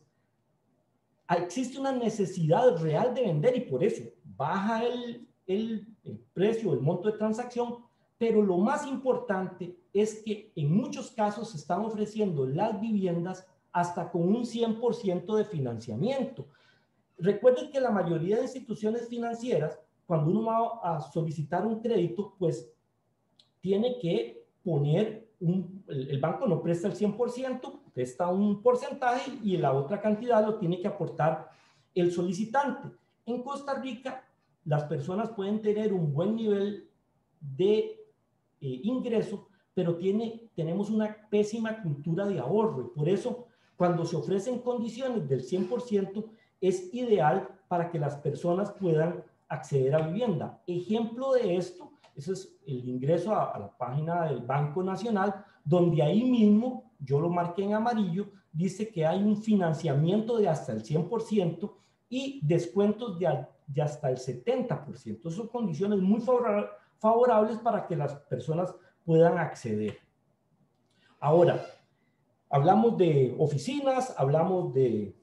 existe una necesidad real de vender y por eso baja el precio, el monto de transacción, pero lo más importante es que en muchos casos se están ofreciendo las viviendas hasta con un 100% de financiamiento. Recuerden que la mayoría de instituciones financieras, cuando uno va a solicitar un crédito, pues tiene que poner, el banco no presta el 100%, presta un porcentaje y la otra cantidad lo tiene que aportar el solicitante. En Costa Rica, las personas pueden tener un buen nivel de ingreso, pero tenemos una pésima cultura de ahorro. Y por eso, cuando se ofrecen condiciones del 100%, es ideal para que las personas puedan acceder a vivienda. Ejemplo de esto, ese es el ingreso a la página del Banco Nacional, donde ahí mismo, yo lo marqué en amarillo, dice que hay un financiamiento de hasta el 100% y descuentos de hasta el 70%. Son condiciones muy favorables para que las personas puedan acceder. Ahora, hablamos de oficinas, hablamos de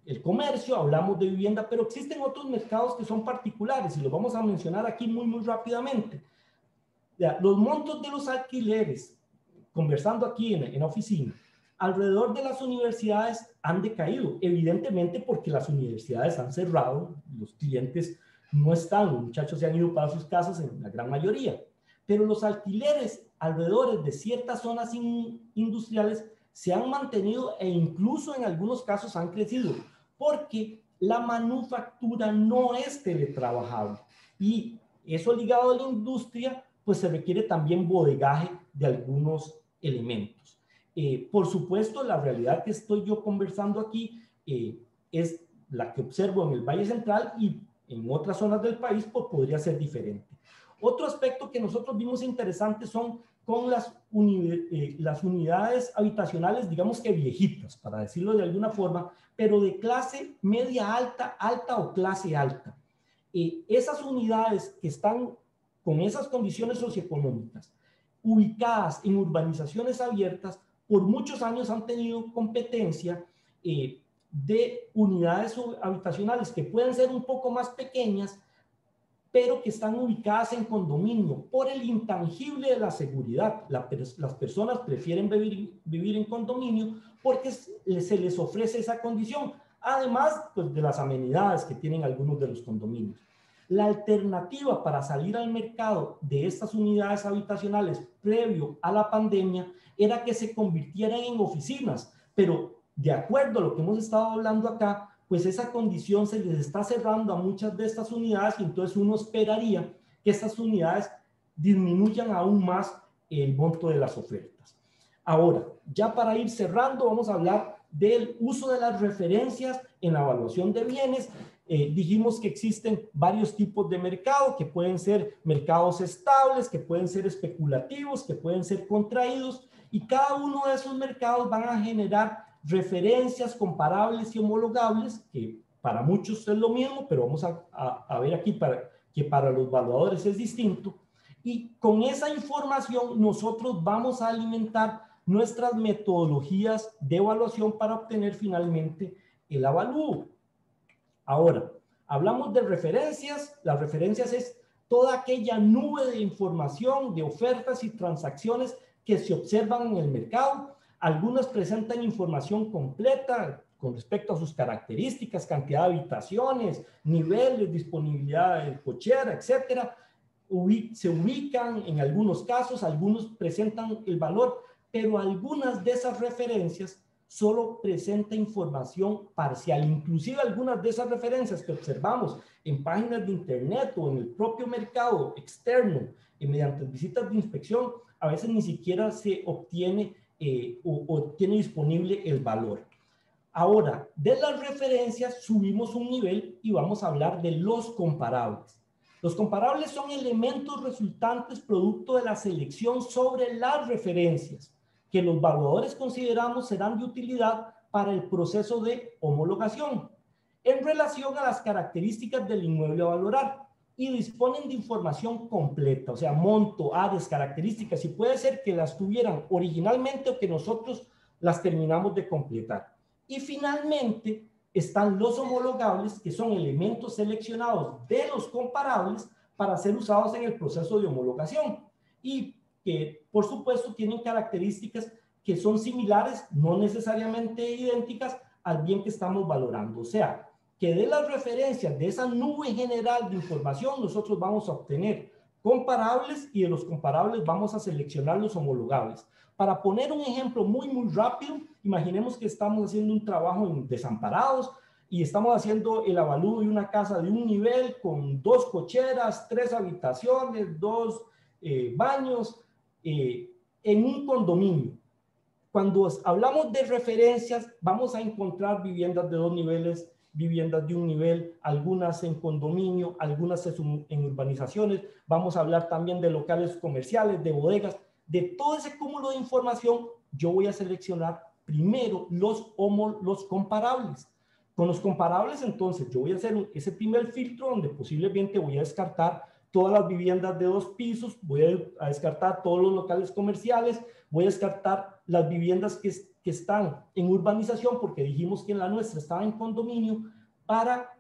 el comercio, hablamos de vivienda, pero existen otros mercados que son particulares y los vamos a mencionar aquí muy rápidamente. Ya, los montos de los alquileres, conversando aquí en la oficina, alrededor de las universidades han decaído, evidentemente porque las universidades han cerrado, los clientes no están, los muchachos se han ido para sus casas en la gran mayoría, pero los alquileres alrededor de ciertas zonas industriales se han mantenido e incluso en algunos casos han crecido, porque la manufactura no es teletrabajable y eso ligado a la industria, pues se requiere también bodegaje de algunos elementos. Por supuesto, la realidad que estoy yo conversando aquí es la que observo en el Valle Central y en otras zonas del país pues podría ser diferente. Otro aspecto que nosotros vimos interesante son con las unidades habitacionales, digamos que viejitas, para decirlo de alguna forma, pero de clase media alta, alta o clase alta. Esas unidades que están con esas condiciones socioeconómicas, ubicadas en urbanizaciones abiertas, por muchos años han tenido competencia de unidades habitacionales que pueden ser un poco más pequeñas, pero que están ubicadas en condominio por el intangible de la seguridad. Las personas prefieren vivir en condominio porque se les ofrece esa condición, además pues, de las amenidades que tienen algunos de los condominios. La alternativa para salir al mercado de estas unidades habitacionales previo a la pandemia era que se convirtieran en oficinas, pero de acuerdo a lo que hemos estado hablando acá, pues esa condición se les está cerrando a muchas de estas unidades y entonces uno esperaría que estas unidades disminuyan aún más el monto de las ofertas. Ahora, ya para ir cerrando, vamos a hablar del uso de las referencias en la evaluación de bienes. Dijimos que existen varios tipos de mercado, que pueden ser mercados estables, que pueden ser especulativos, que pueden ser contraídos, y cada uno de esos mercados van a generar referencias comparables y homologables, que para muchos es lo mismo, pero vamos a ver aquí que para los evaluadores es distinto. Y con esa información nosotros vamos a alimentar nuestras metodologías de evaluación para obtener finalmente el avalúo. Ahora, hablamos de referencias. Las referencias es toda aquella nube de información, de ofertas y transacciones que se observan en el mercado. Algunas presentan información completa con respecto a sus características, cantidad de habitaciones, niveles, disponibilidad de cochera, etcétera. Se ubican en algunos casos, algunos presentan el valor, pero algunas de esas referencias solo presenta información parcial. Inclusive algunas de esas referencias que observamos en páginas de internet o en el propio mercado externo, mediante visitas de inspección, a veces ni siquiera se obtiene o tiene disponible el valor. Ahora, de las referencias subimos un nivel y vamos a hablar de los comparables. Los comparables son elementos resultantes producto de la selección sobre las referencias que los evaluadores consideramos serán de utilidad para el proceso de homologación en relación a las características del inmueble a valorar y disponen de información completa, o sea, monto, áreas, características, y puede ser que las tuvieran originalmente o que nosotros las terminamos de completar. Y finalmente están los homologables, que son elementos seleccionados de los comparables para ser usados en el proceso de homologación y que, por supuesto, tienen características que son similares, no necesariamente idénticas, al bien que estamos valorando. O sea, que de las referencias de esa nube general de información nosotros vamos a obtener comparables y de los comparables vamos a seleccionar los homologables. Para poner un ejemplo muy rápido, imaginemos que estamos haciendo un trabajo en Desamparados y estamos haciendo el avalúo de una casa de un nivel con 2 cocheras, 3 habitaciones, 2 baños en un condominio. Cuando hablamos de referencias, vamos a encontrar viviendas de 2 niveles, viviendas de un nivel, algunas en condominio, algunas en urbanizaciones. Vamos a hablar también de locales comerciales, de bodegas. De todo ese cúmulo de información, yo voy a seleccionar primero los comparables. Con los comparables, entonces, yo voy a hacer ese primer filtro donde posiblemente voy a descartar todas las viviendas de 2 pisos, voy a descartar todos los locales comerciales, voy a descartar las viviendas que están en urbanización, porque dijimos que en la nuestra estaba en condominio, para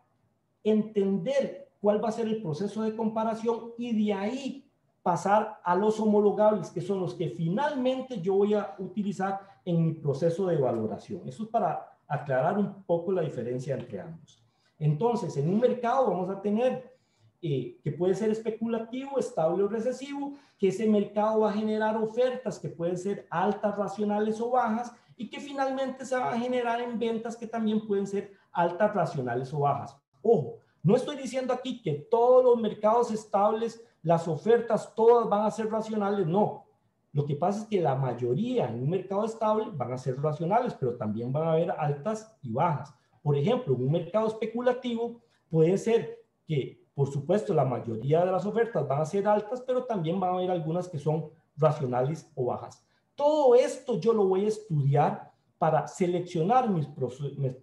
entender cuál va a ser el proceso de comparación y de ahí pasar a los homologables, que son los que finalmente yo voy a utilizar en mi proceso de valoración. Eso es para aclarar un poco la diferencia entre ambos. Entonces, en un mercado vamos a tener que puede ser especulativo, estable o recesivo, que ese mercado va a generar ofertas que pueden ser altas, racionales o bajas, y que finalmente se van a generar en ventas que también pueden ser altas, racionales o bajas. Ojo, no estoy diciendo aquí que todos los mercados estables, las ofertas todas van a ser racionales, no. Lo que pasa es que la mayoría en un mercado estable van a ser racionales, pero también van a haber altas y bajas. Por ejemplo, en un mercado especulativo puede ser que, por supuesto, la mayoría de las ofertas van a ser altas, pero también van a haber algunas que son racionales o bajas. Todo esto yo lo voy a estudiar para seleccionar mis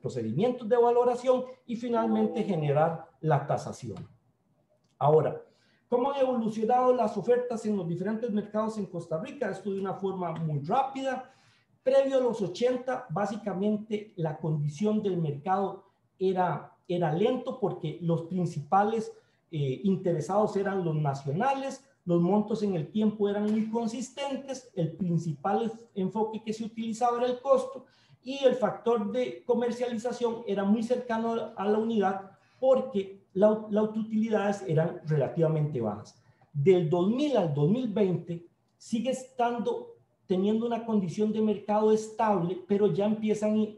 procedimientos de valoración y finalmente generar la tasación. Ahora, ¿cómo han evolucionado las ofertas en los diferentes mercados en Costa Rica? Esto de una forma muy rápida. Previo a los 80, básicamente la condición del mercado era lento porque los principales interesados eran los nacionales, los montos en el tiempo eran inconsistentes, el principal enfoque que se utilizaba era el costo y el factor de comercialización era muy cercano a la unidad porque las utilidades eran relativamente bajas. Del 2000 al 2020 sigue teniendo una condición de mercado estable, pero ya empiezan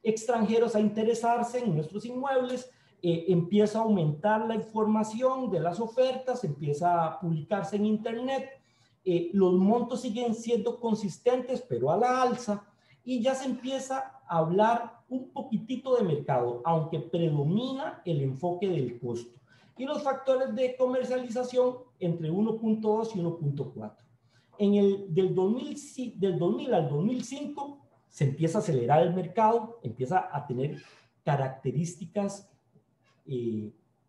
extranjeros a interesarse en nuestros inmuebles, empieza a aumentar la información de las ofertas, empieza a publicarse en internet, los montos siguen siendo consistentes, pero a la alza, y ya se empieza a hablar un poquitito de mercado, aunque predomina el enfoque del costo. Y los factores de comercialización entre 1.2 y 1.4. Del 2000 al 2005 se empieza a acelerar el mercado, empieza a tener características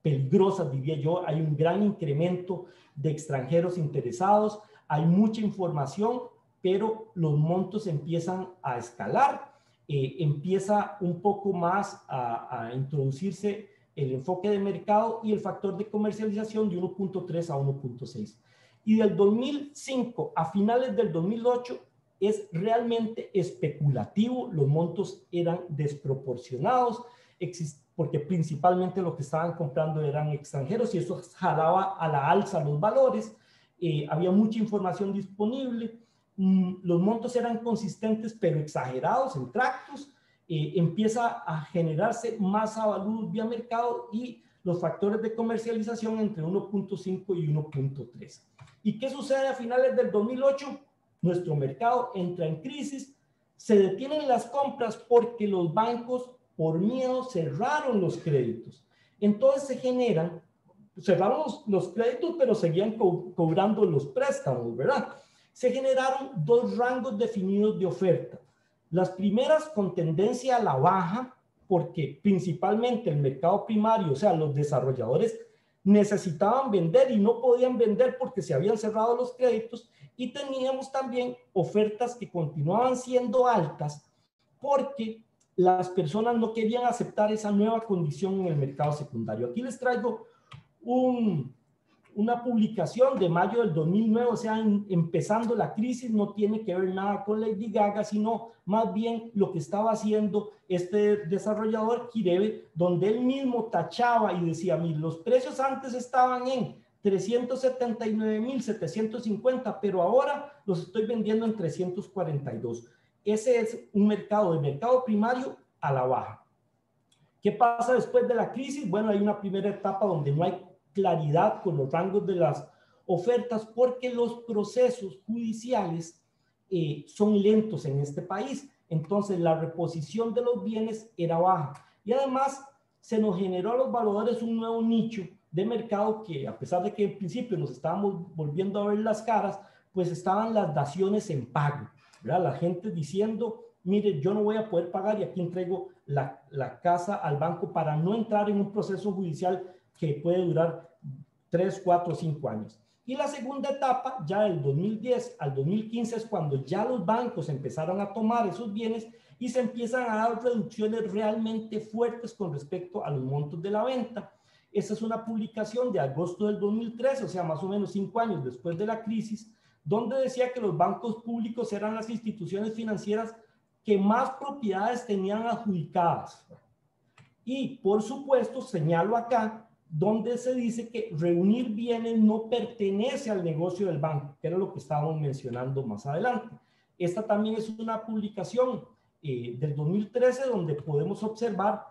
peligrosas, diría yo. Hay un gran incremento de extranjeros interesados, hay mucha información, pero los montos empiezan a escalar, empieza un poco más a introducirse el enfoque de mercado y el factor de comercialización de 1.3 a 1.6. Y del 2005 a finales del 2008 es realmente especulativo, los montos eran desproporcionados, porque principalmente lo que estaban comprando eran extranjeros y eso jalaba a la alza los valores, había mucha información disponible, los montos eran consistentes pero exagerados en tractos, empieza a generarse más avalúos vía mercado y los factores de comercialización entre 1.5 y 1.3. ¿Y qué sucede a finales del 2008? Nuestro mercado entra en crisis, se detienen las compras porque los bancos por miedo cerraron los créditos. Entonces cerraron los créditos, pero seguían cobrando los préstamos, ¿verdad? Se generaron 2 rangos definidos de oferta. Las primeras con tendencia a la baja, porque principalmente el mercado primario, o sea, los desarrolladores necesitaban vender y no podían vender porque se habían cerrado los créditos, y teníamos también ofertas que continuaban siendo altas, porque las personas no querían aceptar esa nueva condición en el mercado secundario. Aquí les traigo una publicación de mayo del 2009, o sea, empezando la crisis, no tiene que ver nada con Lady Gaga, sino más bien lo que estaba haciendo este desarrollador Kirebe, donde él mismo tachaba y decía, mira, los precios antes estaban en 379,750, pero ahora los estoy vendiendo en 342. Ese es un mercado de mercado primario a la baja. ¿Qué pasa después de la crisis? Bueno, hay una primera etapa donde no hay claridad con los rangos de las ofertas porque los procesos judiciales son lentos en este país. Entonces, la reposición de los bienes era baja. Y además, se nos generó a los valores un nuevo nicho de mercado que, a pesar de que en principio nos estábamos volviendo a ver las caras, pues estaban las daciones en pago, ¿verdad? La gente diciendo, mire, yo no voy a poder pagar y aquí entrego la casa al banco para no entrar en un proceso judicial que puede durar 3, 4, 5 años. Y la segunda etapa, ya del 2010 al 2015, es cuando ya los bancos empezaron a tomar esos bienes y se empiezan a dar reducciones realmente fuertes con respecto a los montos de la venta. Esa es una publicación de agosto del 2013, o sea, más o menos 5 años después de la crisis, donde decía que los bancos públicos eran las instituciones financieras que más propiedades tenían adjudicadas. Y, por supuesto, señalo acá, donde se dice que reunir bienes no pertenece al negocio del banco, que era lo que estábamos mencionando más adelante. Esta también es una publicación del 2013 donde podemos observar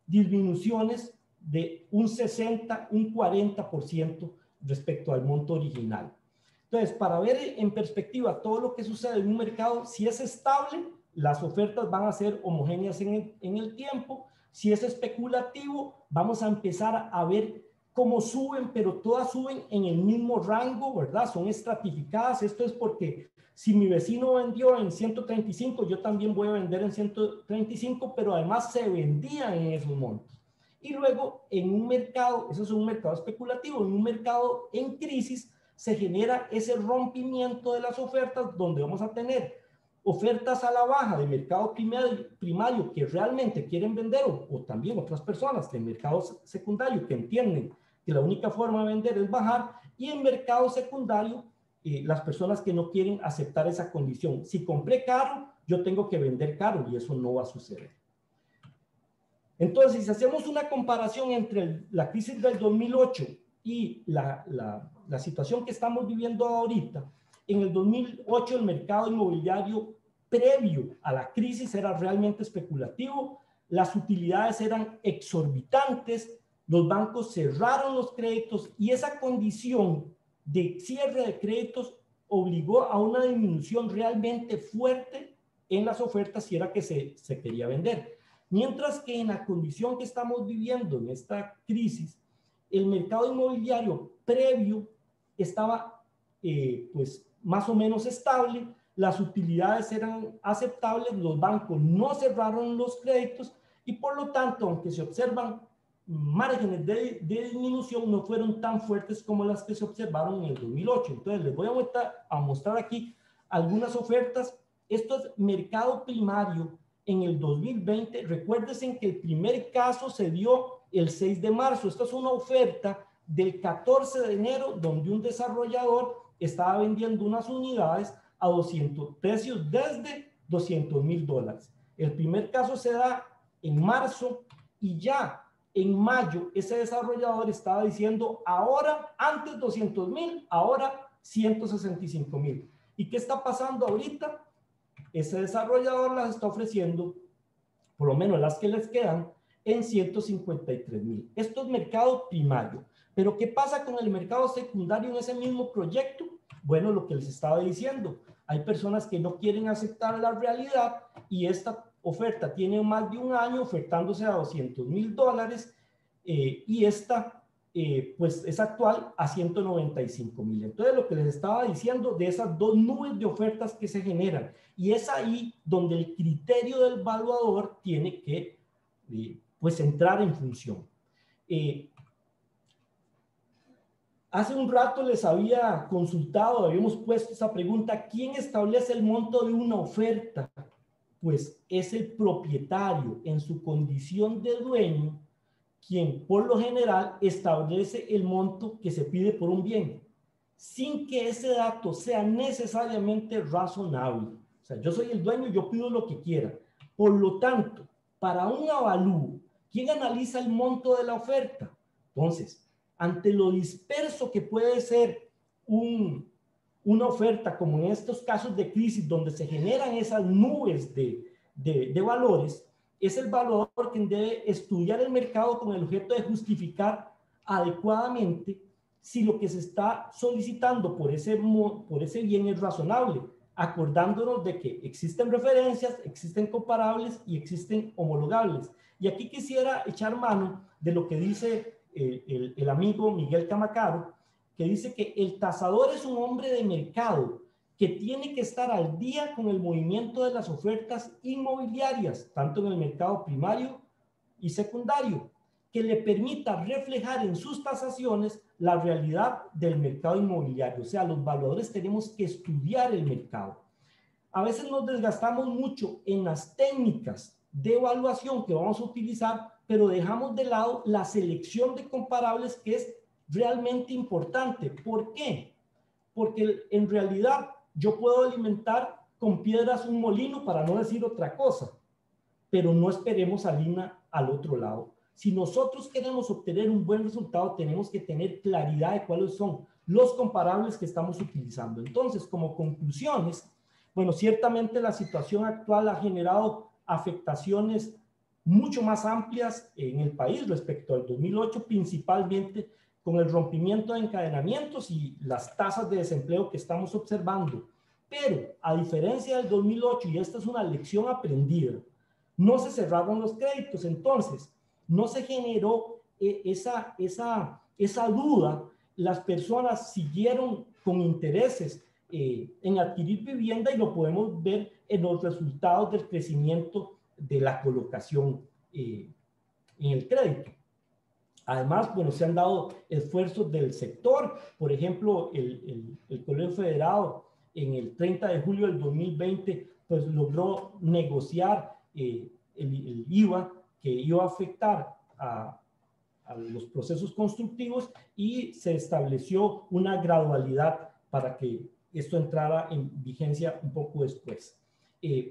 disminuciones de un 60, un 40% respecto al monto original. Entonces, para ver en perspectiva todo lo que sucede en un mercado, si es estable, las ofertas van a ser homogéneas en el tiempo. Si es especulativo, vamos a empezar a ver cómo suben, pero todas suben en el mismo rango, ¿verdad? Son estratificadas. Esto es porque si mi vecino vendió en 135, yo también voy a vender en 135, pero además se vendían en esos montos. Y luego en un mercado, eso es un mercado especulativo, en un mercado en crisis se genera ese rompimiento de las ofertas donde vamos a tener ofertas a la baja de mercado primario que realmente quieren vender o también otras personas de mercado secundario que entienden que la única forma de vender es bajar y en mercado secundario las personas que no quieren aceptar esa condición. Si compré caro, yo tengo que vender caro y eso no va a suceder. Entonces, si hacemos una comparación entre la crisis del 2008 y la situación que estamos viviendo ahorita, en el 2008 el mercado inmobiliario previo a la crisis era realmente especulativo, las utilidades eran exorbitantes, los bancos cerraron los créditos y esa condición de cierre de créditos obligó a una disminución realmente fuerte en las ofertas si era que se quería vender. Mientras que en la condición que estamos viviendo en esta crisis, el mercado inmobiliario previo estaba pues más o menos estable, las utilidades eran aceptables, los bancos no cerraron los créditos y por lo tanto, aunque se observan márgenes de disminución, no fueron tan fuertes como las que se observaron en el 2008. Entonces, les voy a mostrar aquí algunas ofertas. Esto es mercado primario en el 2020. Recuérdense que el primer caso se dio el 6 de marzo. Esta es una oferta del 14 de enero donde un desarrollador estaba vendiendo unas unidades a 200 precios desde $200,000. El primer caso se da en marzo y ya en mayo ese desarrollador estaba diciendo ahora antes 200,000, ahora 165,000. ¿Y qué está pasando ahorita? Ese desarrollador las está ofreciendo, por lo menos las que les quedan, en 153,000. Esto es mercado primario. Pero ¿qué pasa con el mercado secundario en ese mismo proyecto? Bueno, lo que les estaba diciendo, hay personas que no quieren aceptar la realidad y esta oferta tiene más de un año ofertándose a $200,000 y esta pues es actual a 195,000. Entonces lo que les estaba diciendo de esas dos nubes de ofertas que se generan y es ahí donde el criterio del evaluador tiene que pues entrar en función. Hace un rato les había consultado, habíamos puesto esa pregunta, ¿quién establece el monto de una oferta? pues es el propietario en su condición de dueño quien por lo general establece el monto que se pide por un bien, sin que ese dato sea necesariamente razonable. O sea, yo soy el dueño, yo pido lo que quiera. Por lo tanto, para un avalúo, ¿quién analiza el monto de la oferta? Entonces, ante lo disperso que puede ser una oferta, como en estos casos de crisis, donde se generan esas nubes de valores, es el evaluador quien debe estudiar el mercado con el objeto de justificar adecuadamente si lo que se está solicitando por ese bien es razonable, acordándonos de que existen referencias, existen comparables y existen homologables. Y aquí quisiera echar mano de lo que dice el amigo Miguel Camacaro, que dice que el tasador es un hombre de mercado que tiene que estar al día con el movimiento de las ofertas inmobiliarias, tanto en el mercado primario y secundario, que le permita reflejar en sus tasaciones la realidad del mercado inmobiliario. O sea, los evaluadores tenemos que estudiar el mercado. A veces nos desgastamos mucho en las técnicas de evaluación que vamos a utilizar, pero dejamos de lado la selección de comparables, que es realmente importante. ¿Por qué? Porque en realidad yo puedo alimentar con piedras un molino, para no decir otra cosa, pero no esperemos harina al otro lado. Si nosotros queremos obtener un buen resultado, tenemos que tener claridad de cuáles son los comparables que estamos utilizando. Entonces, como conclusiones, bueno, ciertamente la situación actual ha generado afectaciones mucho más amplias en el país respecto al 2008, principalmente con el rompimiento de encadenamientos y las tasas de desempleo que estamos observando. Pero, a diferencia del 2008, y esta es una lección aprendida, no se cerraron los créditos, entonces no se generó esa duda, las personas siguieron con intereses en adquirir vivienda y lo podemos ver en los resultados del crecimiento de la colocación en el crédito. Además, bueno, se han dado esfuerzos del sector, por ejemplo, el Colegio Federado en el 30 de julio del 2020, pues logró negociar el IVA que iba a afectar a los procesos constructivos y se estableció una gradualidad para que esto entrara en vigencia un poco después.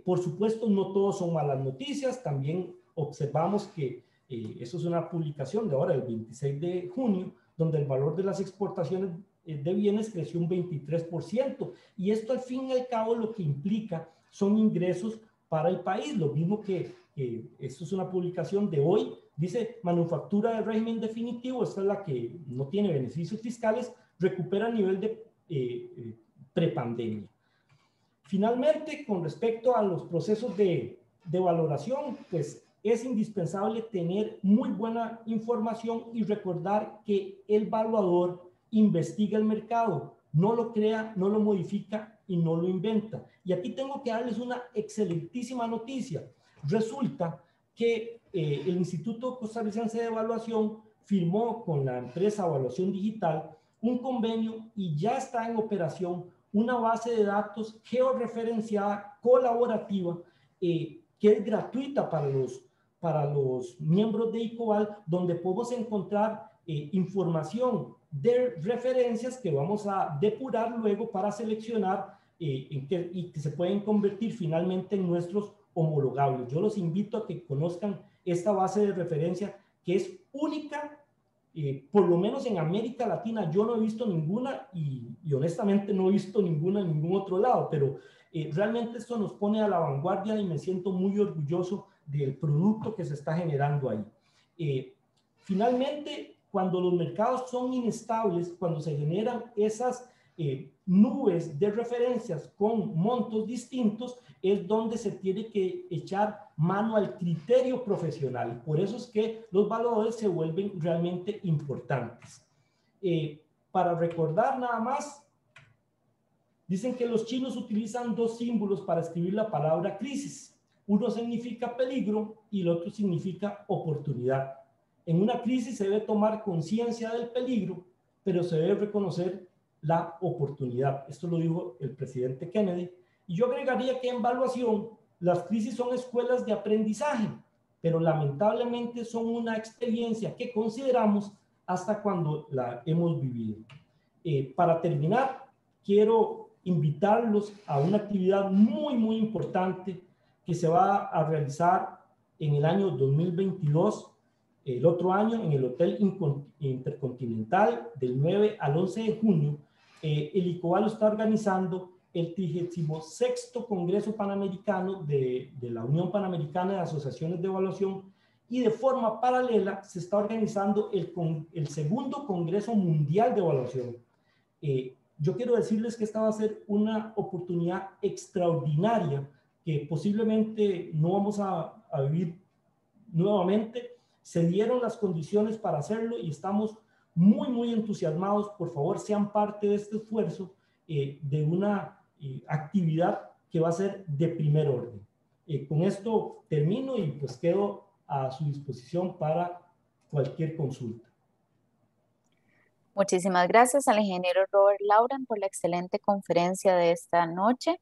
Por supuesto, no todos son malas noticias, también observamos que eso es una publicación de ahora, el 26 de junio, donde el valor de las exportaciones de bienes creció un 23%. Y esto al fin y al cabo lo que implica son ingresos para el país. Lo mismo que esto es una publicación de hoy, dice manufactura de régimen definitivo, esta es la que no tiene beneficios fiscales, recupera el nivel de prepandemia. Finalmente, con respecto a los procesos de valoración, pues es indispensable tener muy buena información y recordar que el evaluador investiga el mercado, no lo crea, no lo modifica y no lo inventa. Y aquí tengo que darles una excelentísima noticia. Resulta que el Instituto Costarricense de Evaluación firmó con la empresa Evaluación Digital un convenio y ya está en operación una base de datos georreferenciada colaborativa que es gratuita para los miembros de ICOBAL, donde podemos encontrar información de referencias que vamos a depurar luego para seleccionar y que se pueden convertir finalmente en nuestros homologables. Yo los invito a que conozcan esta base de referencia que es única, por lo menos en América Latina. Yo no he visto ninguna y honestamente no he visto ninguna en ningún otro lado, pero realmente esto nos pone a la vanguardia y me siento muy orgulloso del producto que se está generando ahí. Finalmente, cuando los mercados son inestables, cuando se generan esas nubes de referencias con montos distintos, es donde se tiene que echar mano al criterio profesional. Por eso es que los valores se vuelven realmente importantes. Para recordar nada más, dicen que los chinos utilizan dos símbolos para escribir la palabra crisis. Uno significa peligro y el otro significa oportunidad. En una crisis se debe tomar conciencia del peligro, pero se debe reconocer la oportunidad. Esto lo dijo el presidente Kennedy. Y yo agregaría que en evaluación las crisis son escuelas de aprendizaje, pero lamentablemente son una experiencia que consideramos hasta cuando la hemos vivido. Para terminar, quiero invitarlos a una actividad muy importante que se va a realizar en el año 2022, el otro año, en el Hotel Intercontinental, del 9 al 11 de junio. El ICOBAL está organizando el 36º Congreso Panamericano de la Unión Panamericana de Asociaciones de Evaluación, y de forma paralela se está organizando el segundo Congreso Mundial de Evaluación. Yo quiero decirles que esta va a ser una oportunidad extraordinaria que posiblemente no vamos a vivir nuevamente. Se dieron las condiciones para hacerlo y estamos muy entusiasmados. Por favor, sean parte de este esfuerzo, de una actividad que va a ser de primer orden. Con esto termino y pues quedo a su disposición para cualquier consulta. Muchísimas gracias al ingeniero Robert Lauren por la excelente conferencia de esta noche.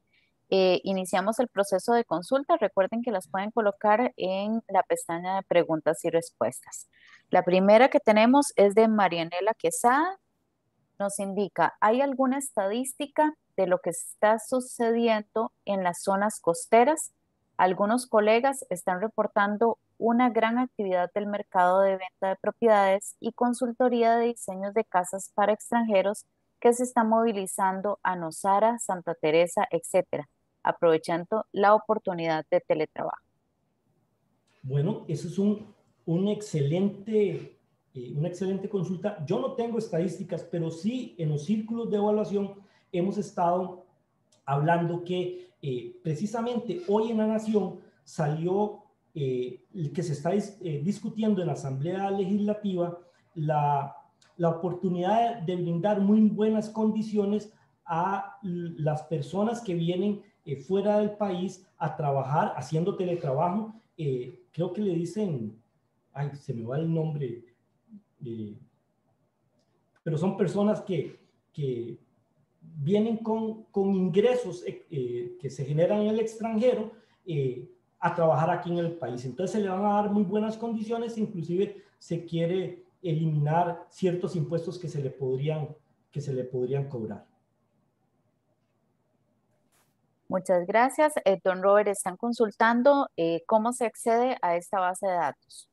Iniciamos el proceso de consulta. Recuerden que las pueden colocar en la pestaña de preguntas y respuestas. La primera que tenemos es de Marianela Quesada. Nos indica, ¿hay alguna estadística de lo que está sucediendo en las zonas costeras? Algunos colegas están reportando una gran actividad del mercado de venta de propiedades y consultoría de diseños de casas para extranjeros que se está movilizando a Nosara, Santa Teresa, etcétera, aprovechando la oportunidad de teletrabajo. Bueno, eso es una excelente consulta. Yo no tengo estadísticas, pero sí en los círculos de evaluación hemos estado hablando que precisamente hoy en la Nación salió que se está discutiendo en la Asamblea Legislativa la oportunidad de brindar muy buenas condiciones a las personas que vienen fuera del país a trabajar haciendo teletrabajo. Creo que le dicen, ay, se me va el nombre, pero son personas que vienen con ingresos que se generan en el extranjero a trabajar aquí en el país. Entonces se le van a dar muy buenas condiciones, inclusive se quiere eliminar ciertos impuestos que se le podrían cobrar. Muchas gracias. Don Robert, están consultando cómo se accede a esta base de datos.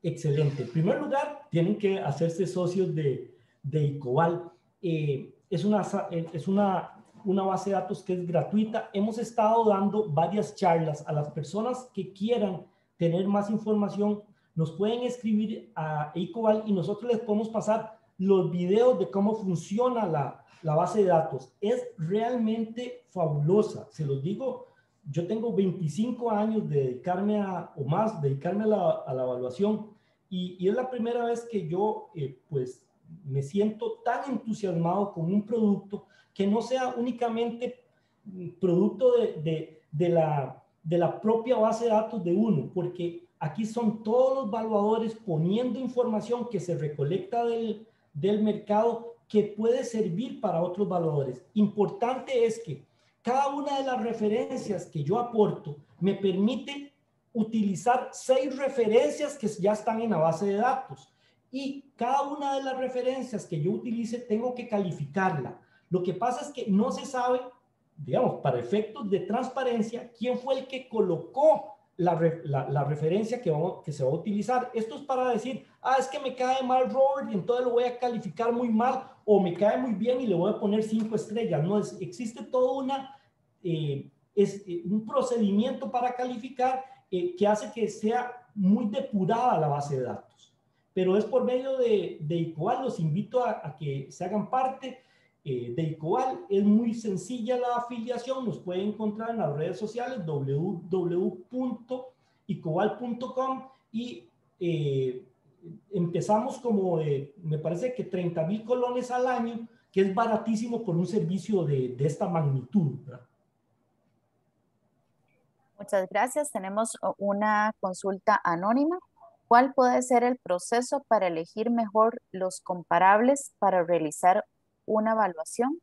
Excelente. En primer lugar, tienen que hacerse socios de ICOBAL. Es una base de datos que es gratuita. Hemos estado dando varias charlas a las personas que quieran tener más información. Nos pueden escribir a ICOBAL y nosotros les podemos pasar los videos de cómo funciona la base de datos. Es realmente fabulosa. Se los digo, yo tengo 25 años de dedicarme a la evaluación y es la primera vez que yo pues me siento tan entusiasmado con un producto que no sea únicamente producto de la propia base de datos de uno, porque aquí son todos los evaluadores poniendo información que se recolecta del mercado que puede servir para otros evaluadores. Importante es que cada una de las referencias que yo aporto me permite utilizar 6 referencias que ya están en la base de datos. Y cada una de las referencias que yo utilice tengo que calificarla. Lo que pasa es que no se sabe, digamos, para efectos de transparencia, quién fue el que colocó la referencia que se va a utilizar. Esto es para decir, es que me cae mal Robert y entonces lo voy a calificar muy mal, o me cae muy bien y le voy a poner 5 estrellas. No, existe todo un procedimiento para calificar que hace que sea muy depurada la base de datos. Pero es por medio de ICOBAL. Los invito a que se hagan parte de ICOBAL. Es muy sencilla la afiliación. Nos pueden encontrar en las redes sociales www.icobal.com y empezamos como me parece que 30,000 colones al año, que es baratísimo por un servicio de esta magnitud, ¿verdad? Muchas gracias. Tenemos una consulta anónima. ¿Cuál puede ser el proceso para elegir mejor los comparables para realizar una evaluación?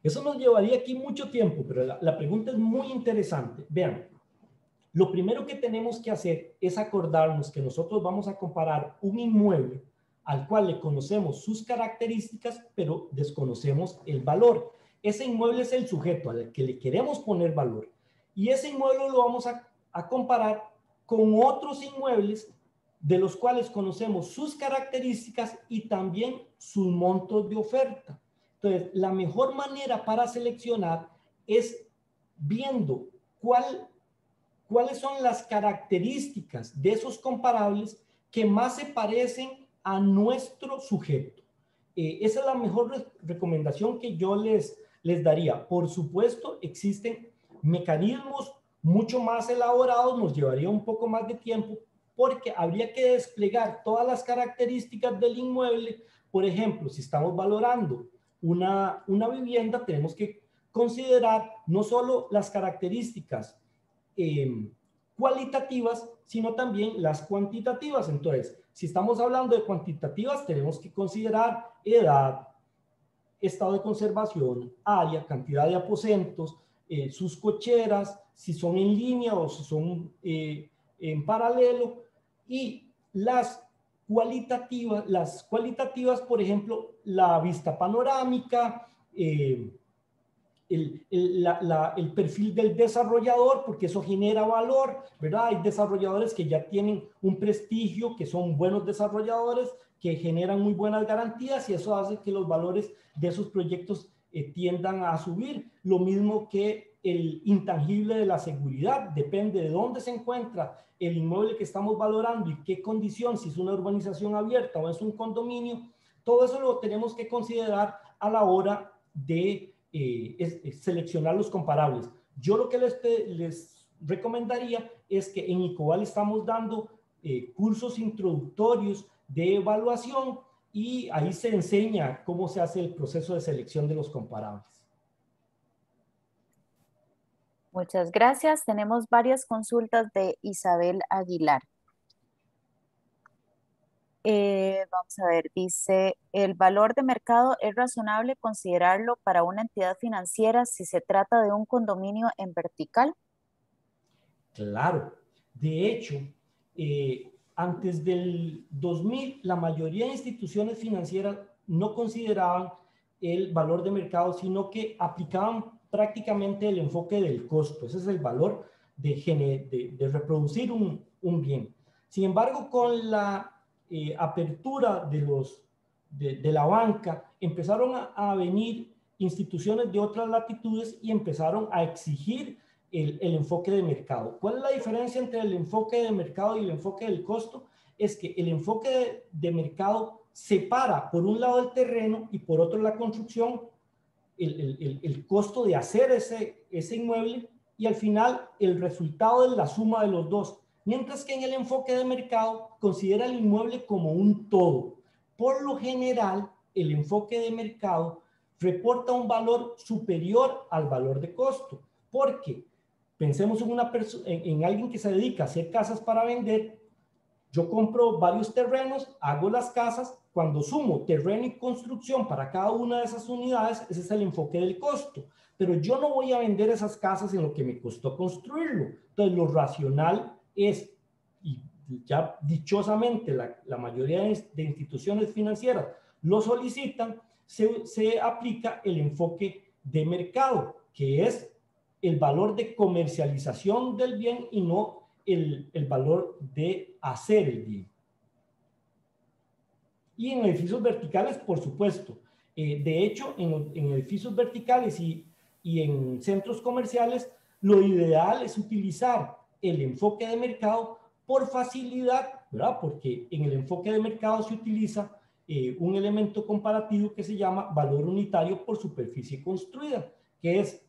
Eso nos llevaría aquí mucho tiempo, pero la pregunta es muy interesante. Vean, lo primero que tenemos que hacer es acordarnos que nosotros vamos a comparar un inmueble al cual le conocemos sus características, pero desconocemos el valor. Ese inmueble es el sujeto al que le queremos poner valor. Y ese inmueble lo vamos a comparar con otros inmuebles de los cuales conocemos sus características y también sus montos de oferta. Entonces, la mejor manera para seleccionar es viendo cuáles son las características de esos comparables que más se parecen a nuestro sujeto. Esa es la mejor recomendación que yo les daría. Por supuesto, existen mecanismos mucho más elaborados, nos llevaría un poco más de tiempo, porque habría que desplegar todas las características del inmueble. Por ejemplo, si estamos valorando una vivienda, tenemos que considerar no solo las características cualitativas, sino también las cuantitativas. Entonces, si estamos hablando de cuantitativas, tenemos que considerar edad, estado de conservación, área, cantidad de aposentos, sus cocheras, si son en línea o si son en paralelo, y las cualitativas, por ejemplo, la vista panorámica, el perfil del desarrollador, porque eso genera valor, ¿verdad? Hay desarrolladores que ya tienen un prestigio, que son buenos desarrolladores, que generan muy buenas garantías y eso hace que los valores de esos proyectos tiendan a subir. Lo mismo que el intangible de la seguridad, depende de dónde se encuentra el inmueble que estamos valorando y qué condición, si es una urbanización abierta o es un condominio, todo eso lo tenemos que considerar a la hora de seleccionar los comparables. Yo lo que les recomendaría es que en ICOBAL estamos dando cursos introductorios de evaluación y ahí se enseña cómo se hace el proceso de selección de los comparables. Muchas gracias. Tenemos varias consultas de Isabel Aguilar. Vamos a ver, dice, ¿el valor de mercado es razonable considerarlo para una entidad financiera si se trata de un condominio en vertical? Claro. De hecho, antes del 2000, la mayoría de instituciones financieras no consideraban el valor de mercado, sino que aplicaban prácticamente el enfoque del costo. Ese es el valor de reproducir un bien. Sin embargo, con la apertura de la banca, empezaron a venir instituciones de otras latitudes y empezaron a exigir el enfoque de mercado. ¿Cuál es la diferencia entre el enfoque de mercado y el enfoque del costo? Es que el enfoque de mercado separa por un lado el terreno y por otro la construcción, el costo de hacer ese inmueble y al final el resultado es la suma de los dos. Mientras que en el enfoque de mercado considera el inmueble como un todo. Por lo general, el enfoque de mercado reporta un valor superior al valor de costo. Porque pensemos en alguien que se dedica a hacer casas para vender. Yo compro varios terrenos, hago las casas, cuando sumo terreno y construcción para cada una de esas unidades, ese es el enfoque del costo. Pero yo no voy a vender esas casas en lo que me costó construirlo. Entonces, lo racional es, y ya dichosamente la mayoría de instituciones financieras lo solicitan, se aplica el enfoque de mercado, que es el valor de comercialización del bien y no el valor de hacer el bien. Y en edificios verticales, por supuesto. De hecho, en edificios verticales y en centros comerciales, lo ideal es utilizar el enfoque de mercado por facilidad, ¿verdad? Porque en el enfoque de mercado se utiliza un elemento comparativo que se llama valor unitario por superficie construida, que es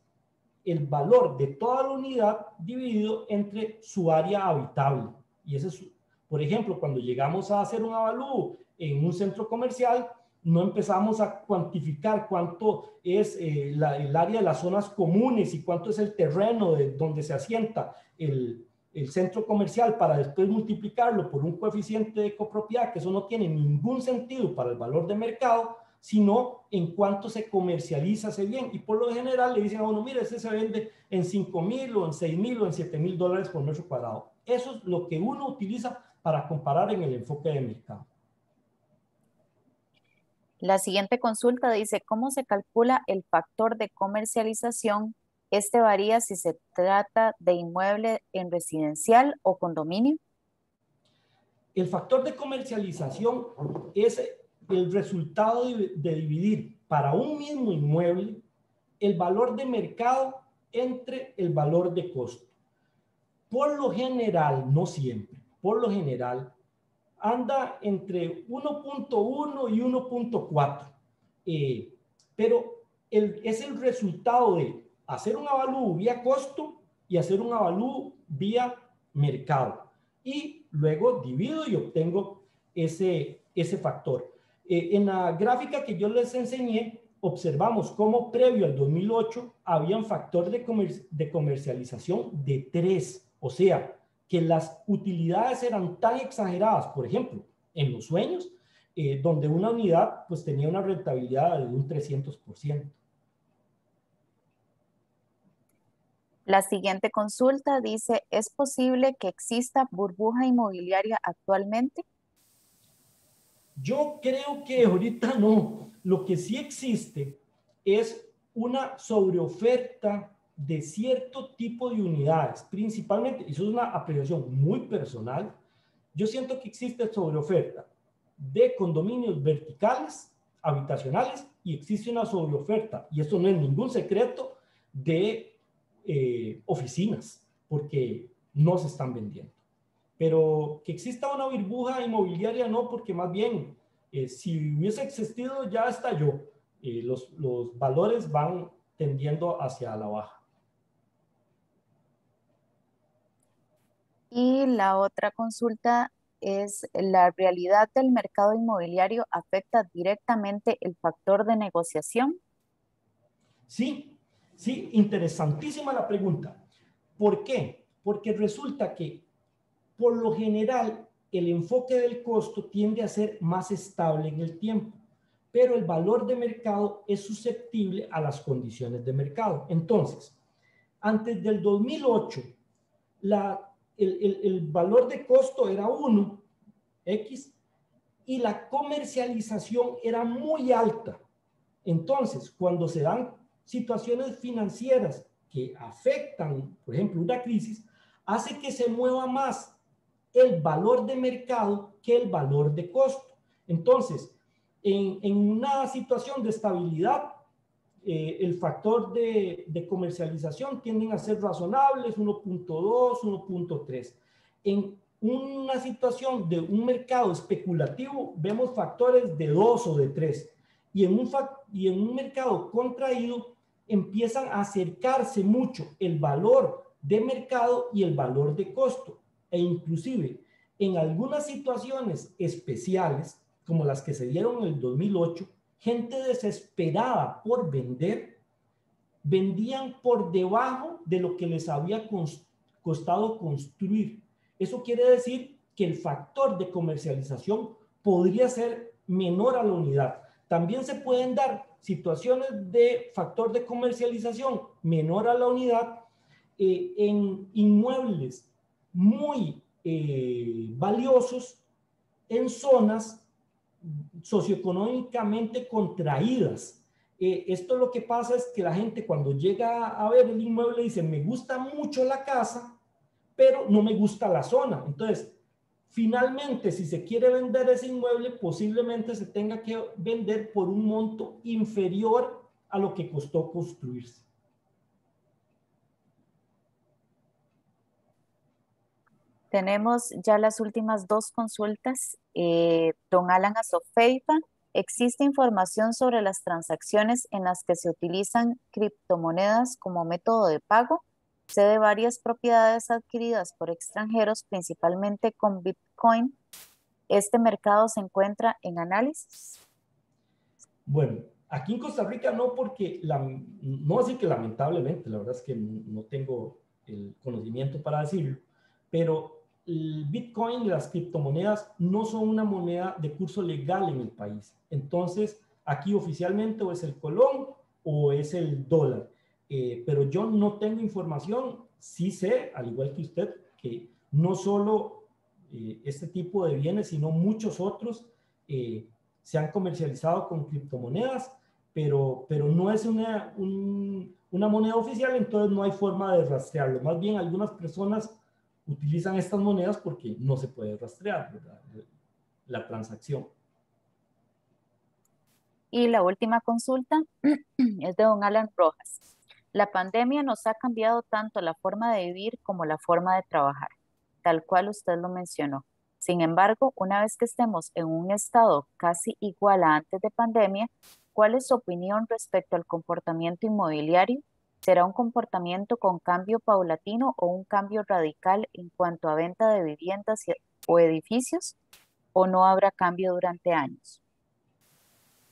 el valor de toda la unidad dividido entre su área habitable. Y ese es, por ejemplo, cuando llegamos a hacer un avalúo en un centro comercial, no empezamos a cuantificar cuánto es el área de las zonas comunes y cuánto es el terreno donde se asienta el centro comercial para después multiplicarlo por un coeficiente de copropiedad, que eso no tiene ningún sentido para el valor de mercado, sino en cuánto se comercializa ese bien. Y por lo general le dicen a uno, mire, ese se vende en 5,000 o en 6,000 o en 7,000 dólares por metro cuadrado. Eso es lo que uno utiliza para comparar en el enfoque de mercado. La siguiente consulta dice, ¿cómo se calcula el factor de comercialización? Este varía si se trata de inmueble en residencial o condominio. El factor de comercialización es el resultado de dividir para un mismo inmueble el valor de mercado entre el valor de costo. Por lo general, no siempre, por lo general, anda entre 1.1 y 1.4. Pero es el resultado de hacer un avalúo vía costo y hacer un avalúo vía mercado. Y luego divido y obtengo ese factor. En la gráfica que yo les enseñé, observamos cómo previo al 2008 había un factor de comercialización de 3. O sea, que las utilidades eran tan exageradas, por ejemplo, en los sueños, donde una unidad pues tenía una rentabilidad de un 300%. La siguiente consulta dice, ¿es posible que exista burbuja inmobiliaria actualmente? Yo creo que ahorita no. Lo que sí existe es una sobreoferta de cierto tipo de unidades, principalmente, y eso es una apreciación muy personal, yo siento que existe sobreoferta de condominios verticales, habitacionales, y existe una sobreoferta, y esto no es ningún secreto, de oficinas, porque no se están vendiendo. Pero que exista una burbuja inmobiliaria, no, porque más bien, si hubiese existido, ya estalló. Los valores van tendiendo hacia la baja. Y la otra consulta es, ¿la realidad del mercado inmobiliario afecta directamente el factor de negociación? Sí, sí, interesantísima la pregunta. ¿Por qué? Porque resulta que, por lo general, el enfoque del costo tiende a ser más estable en el tiempo, pero el valor de mercado es susceptible a las condiciones de mercado. Entonces, antes del 2008, el valor de costo era 1, X, y la comercialización era muy alta. Entonces, cuando se dan situaciones financieras que afectan, por ejemplo, una crisis, hace que se mueva más el valor de mercado que el valor de costo. Entonces, en una situación de estabilidad, el factor de comercialización tienden a ser razonables, 1.2, 1.3. En una situación de un mercado especulativo, vemos factores de 2 o de 3. Y en un mercado contraído, empiezan a acercarse mucho el valor de mercado y el valor de costo. E inclusive, en algunas situaciones especiales, como las que se dieron en el 2008, gente desesperada por vender, vendían por debajo de lo que les había costado construir. Eso quiere decir que el factor de comercialización podría ser menor a la unidad. También se pueden dar situaciones de factor de comercialización menor a la unidad en inmuebles muy valiosos en zonas socioeconómicamente contraídas. Esto lo que pasa es que la gente cuando llega a ver el inmueble dice, me gusta mucho la casa, pero no me gusta la zona. Entonces, finalmente, si se quiere vender ese inmueble, posiblemente se tenga que vender por un monto inferior a lo que costó construirse. Tenemos ya las últimas dos consultas. Don Alan Azofeifa, ¿existe información sobre las transacciones en las que se utilizan criptomonedas como método de pago? Sé de varias propiedades adquiridas por extranjeros, principalmente con Bitcoin. ¿Este mercado se encuentra en análisis? Bueno, aquí en Costa Rica no, porque no así que lamentablemente, la verdad es que no tengo el conocimiento para decirlo, pero el Bitcoin y las criptomonedas no son una moneda de curso legal en el país. Entonces, Aquí oficialmente o es el colón o es el dólar. Pero yo no tengo información, sí sé, al igual que usted, que no solo este tipo de bienes, sino muchos otros se han comercializado con criptomonedas, pero no es una moneda oficial, entonces no hay forma de rastrearlo. Más bien algunas personas utilizan estas monedas porque no se puede rastrear, ¿verdad?, la transacción. Y la última consulta es de don Alan Rojas. La pandemia nos ha cambiado tanto la forma de vivir como la forma de trabajar, tal cual usted lo mencionó. Sin embargo, una vez que estemos en un estado casi igual a antes de pandemia, ¿cuál es su opinión respecto al comportamiento inmobiliario? ¿Será un comportamiento con cambio paulatino o un cambio radical en cuanto a venta de viviendas o edificios? ¿O no habrá cambio durante años?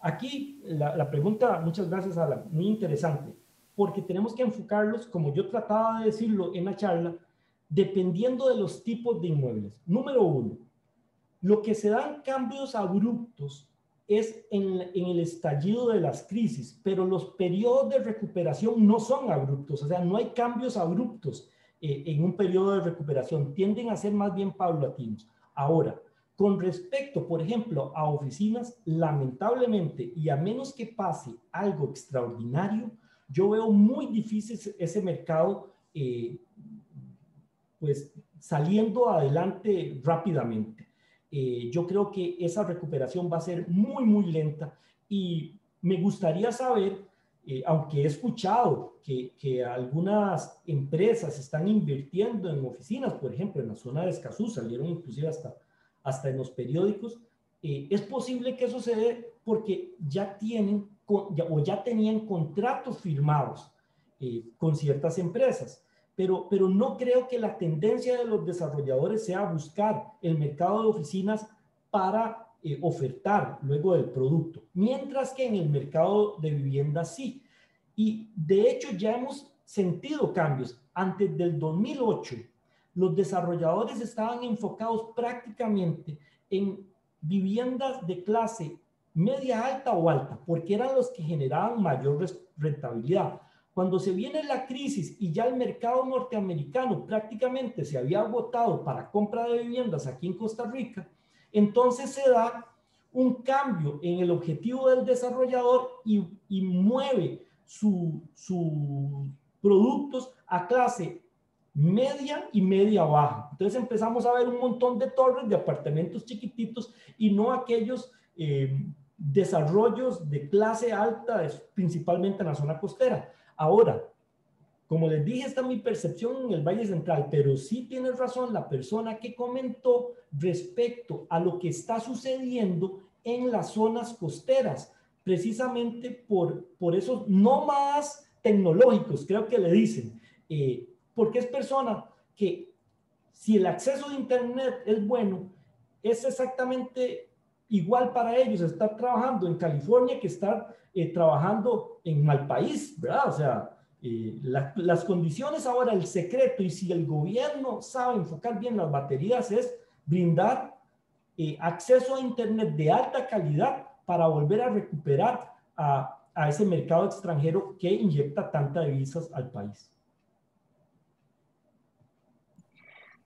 Aquí la pregunta, muchas gracias, Alan, muy interesante, porque tenemos que enfocarlos, como yo trataba de decirlo en la charla, dependiendo de los tipos de inmuebles. Número uno, lo que se dan cambios abruptos es en el estallido de las crisis, pero los periodos de recuperación no son abruptos, o sea, no hay cambios abruptos en un periodo de recuperación, tienden a ser más bien paulatinos. Ahora, con respecto, por ejemplo, a oficinas, lamentablemente, y a menos que pase algo extraordinario, yo veo muy difícil ese mercado, pues, saliendo adelante rápidamente. Yo creo que esa recuperación va a ser muy, muy lenta y me gustaría saber, aunque he escuchado que algunas empresas están invirtiendo en oficinas, por ejemplo, en la zona de Escazú, salieron inclusive hasta en los periódicos, es posible que eso se dé porque ya tienen o ya tenían contratos firmados con ciertas empresas. Pero no creo que la tendencia de los desarrolladores sea buscar el mercado de oficinas para ofertar luego del producto, mientras que en el mercado de vivienda sí. Y de hecho ya hemos sentido cambios. Antes del 2008, los desarrolladores estaban enfocados prácticamente en viviendas de clase media alta o alta, porque eran los que generaban mayor rentabilidad. Cuando se viene la crisis y ya el mercado norteamericano prácticamente se había agotado para compra de viviendas aquí en Costa Rica, entonces se da un cambio en el objetivo del desarrollador y mueve sus productos a clase media y media baja. Entonces empezamos a ver un montón de torres de apartamentos chiquititos y no aquellos desarrollos de clase alta, principalmente en la zona costera. Ahora, como les dije, esta es mi percepción en el Valle Central, pero sí tiene razón la persona que comentó respecto a lo que está sucediendo en las zonas costeras, precisamente por esos nómadas tecnológicos, creo que le dicen, porque es persona que si el acceso de Internet es bueno, es exactamente igual para ellos estar trabajando en California que estar trabajando en Malpaís, ¿verdad? O sea, las condiciones ahora, el secreto, y si el gobierno sabe enfocar bien las baterías, es brindar acceso a Internet de alta calidad para volver a recuperar a ese mercado extranjero que inyecta tantas divisas al país.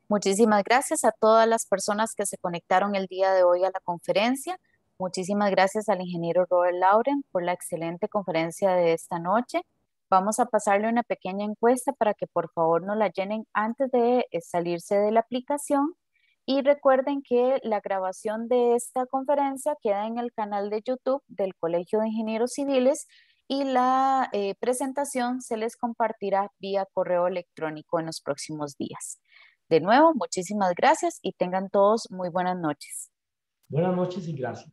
Muchísimas gracias a todas las personas que se conectaron el día de hoy a la conferencia. Muchísimas gracias al ingeniero Robert Lauren por la excelente conferencia de esta noche. Vamos a pasarle una pequeña encuesta para que por favor nos la llenen antes de salirse de la aplicación. Y recuerden que la grabación de esta conferencia queda en el canal de YouTube del Colegio de Ingenieros Civiles y la presentación se les compartirá vía correo electrónico en los próximos días. De nuevo, muchísimas gracias y tengan todos muy buenas noches. Buenas noches y gracias.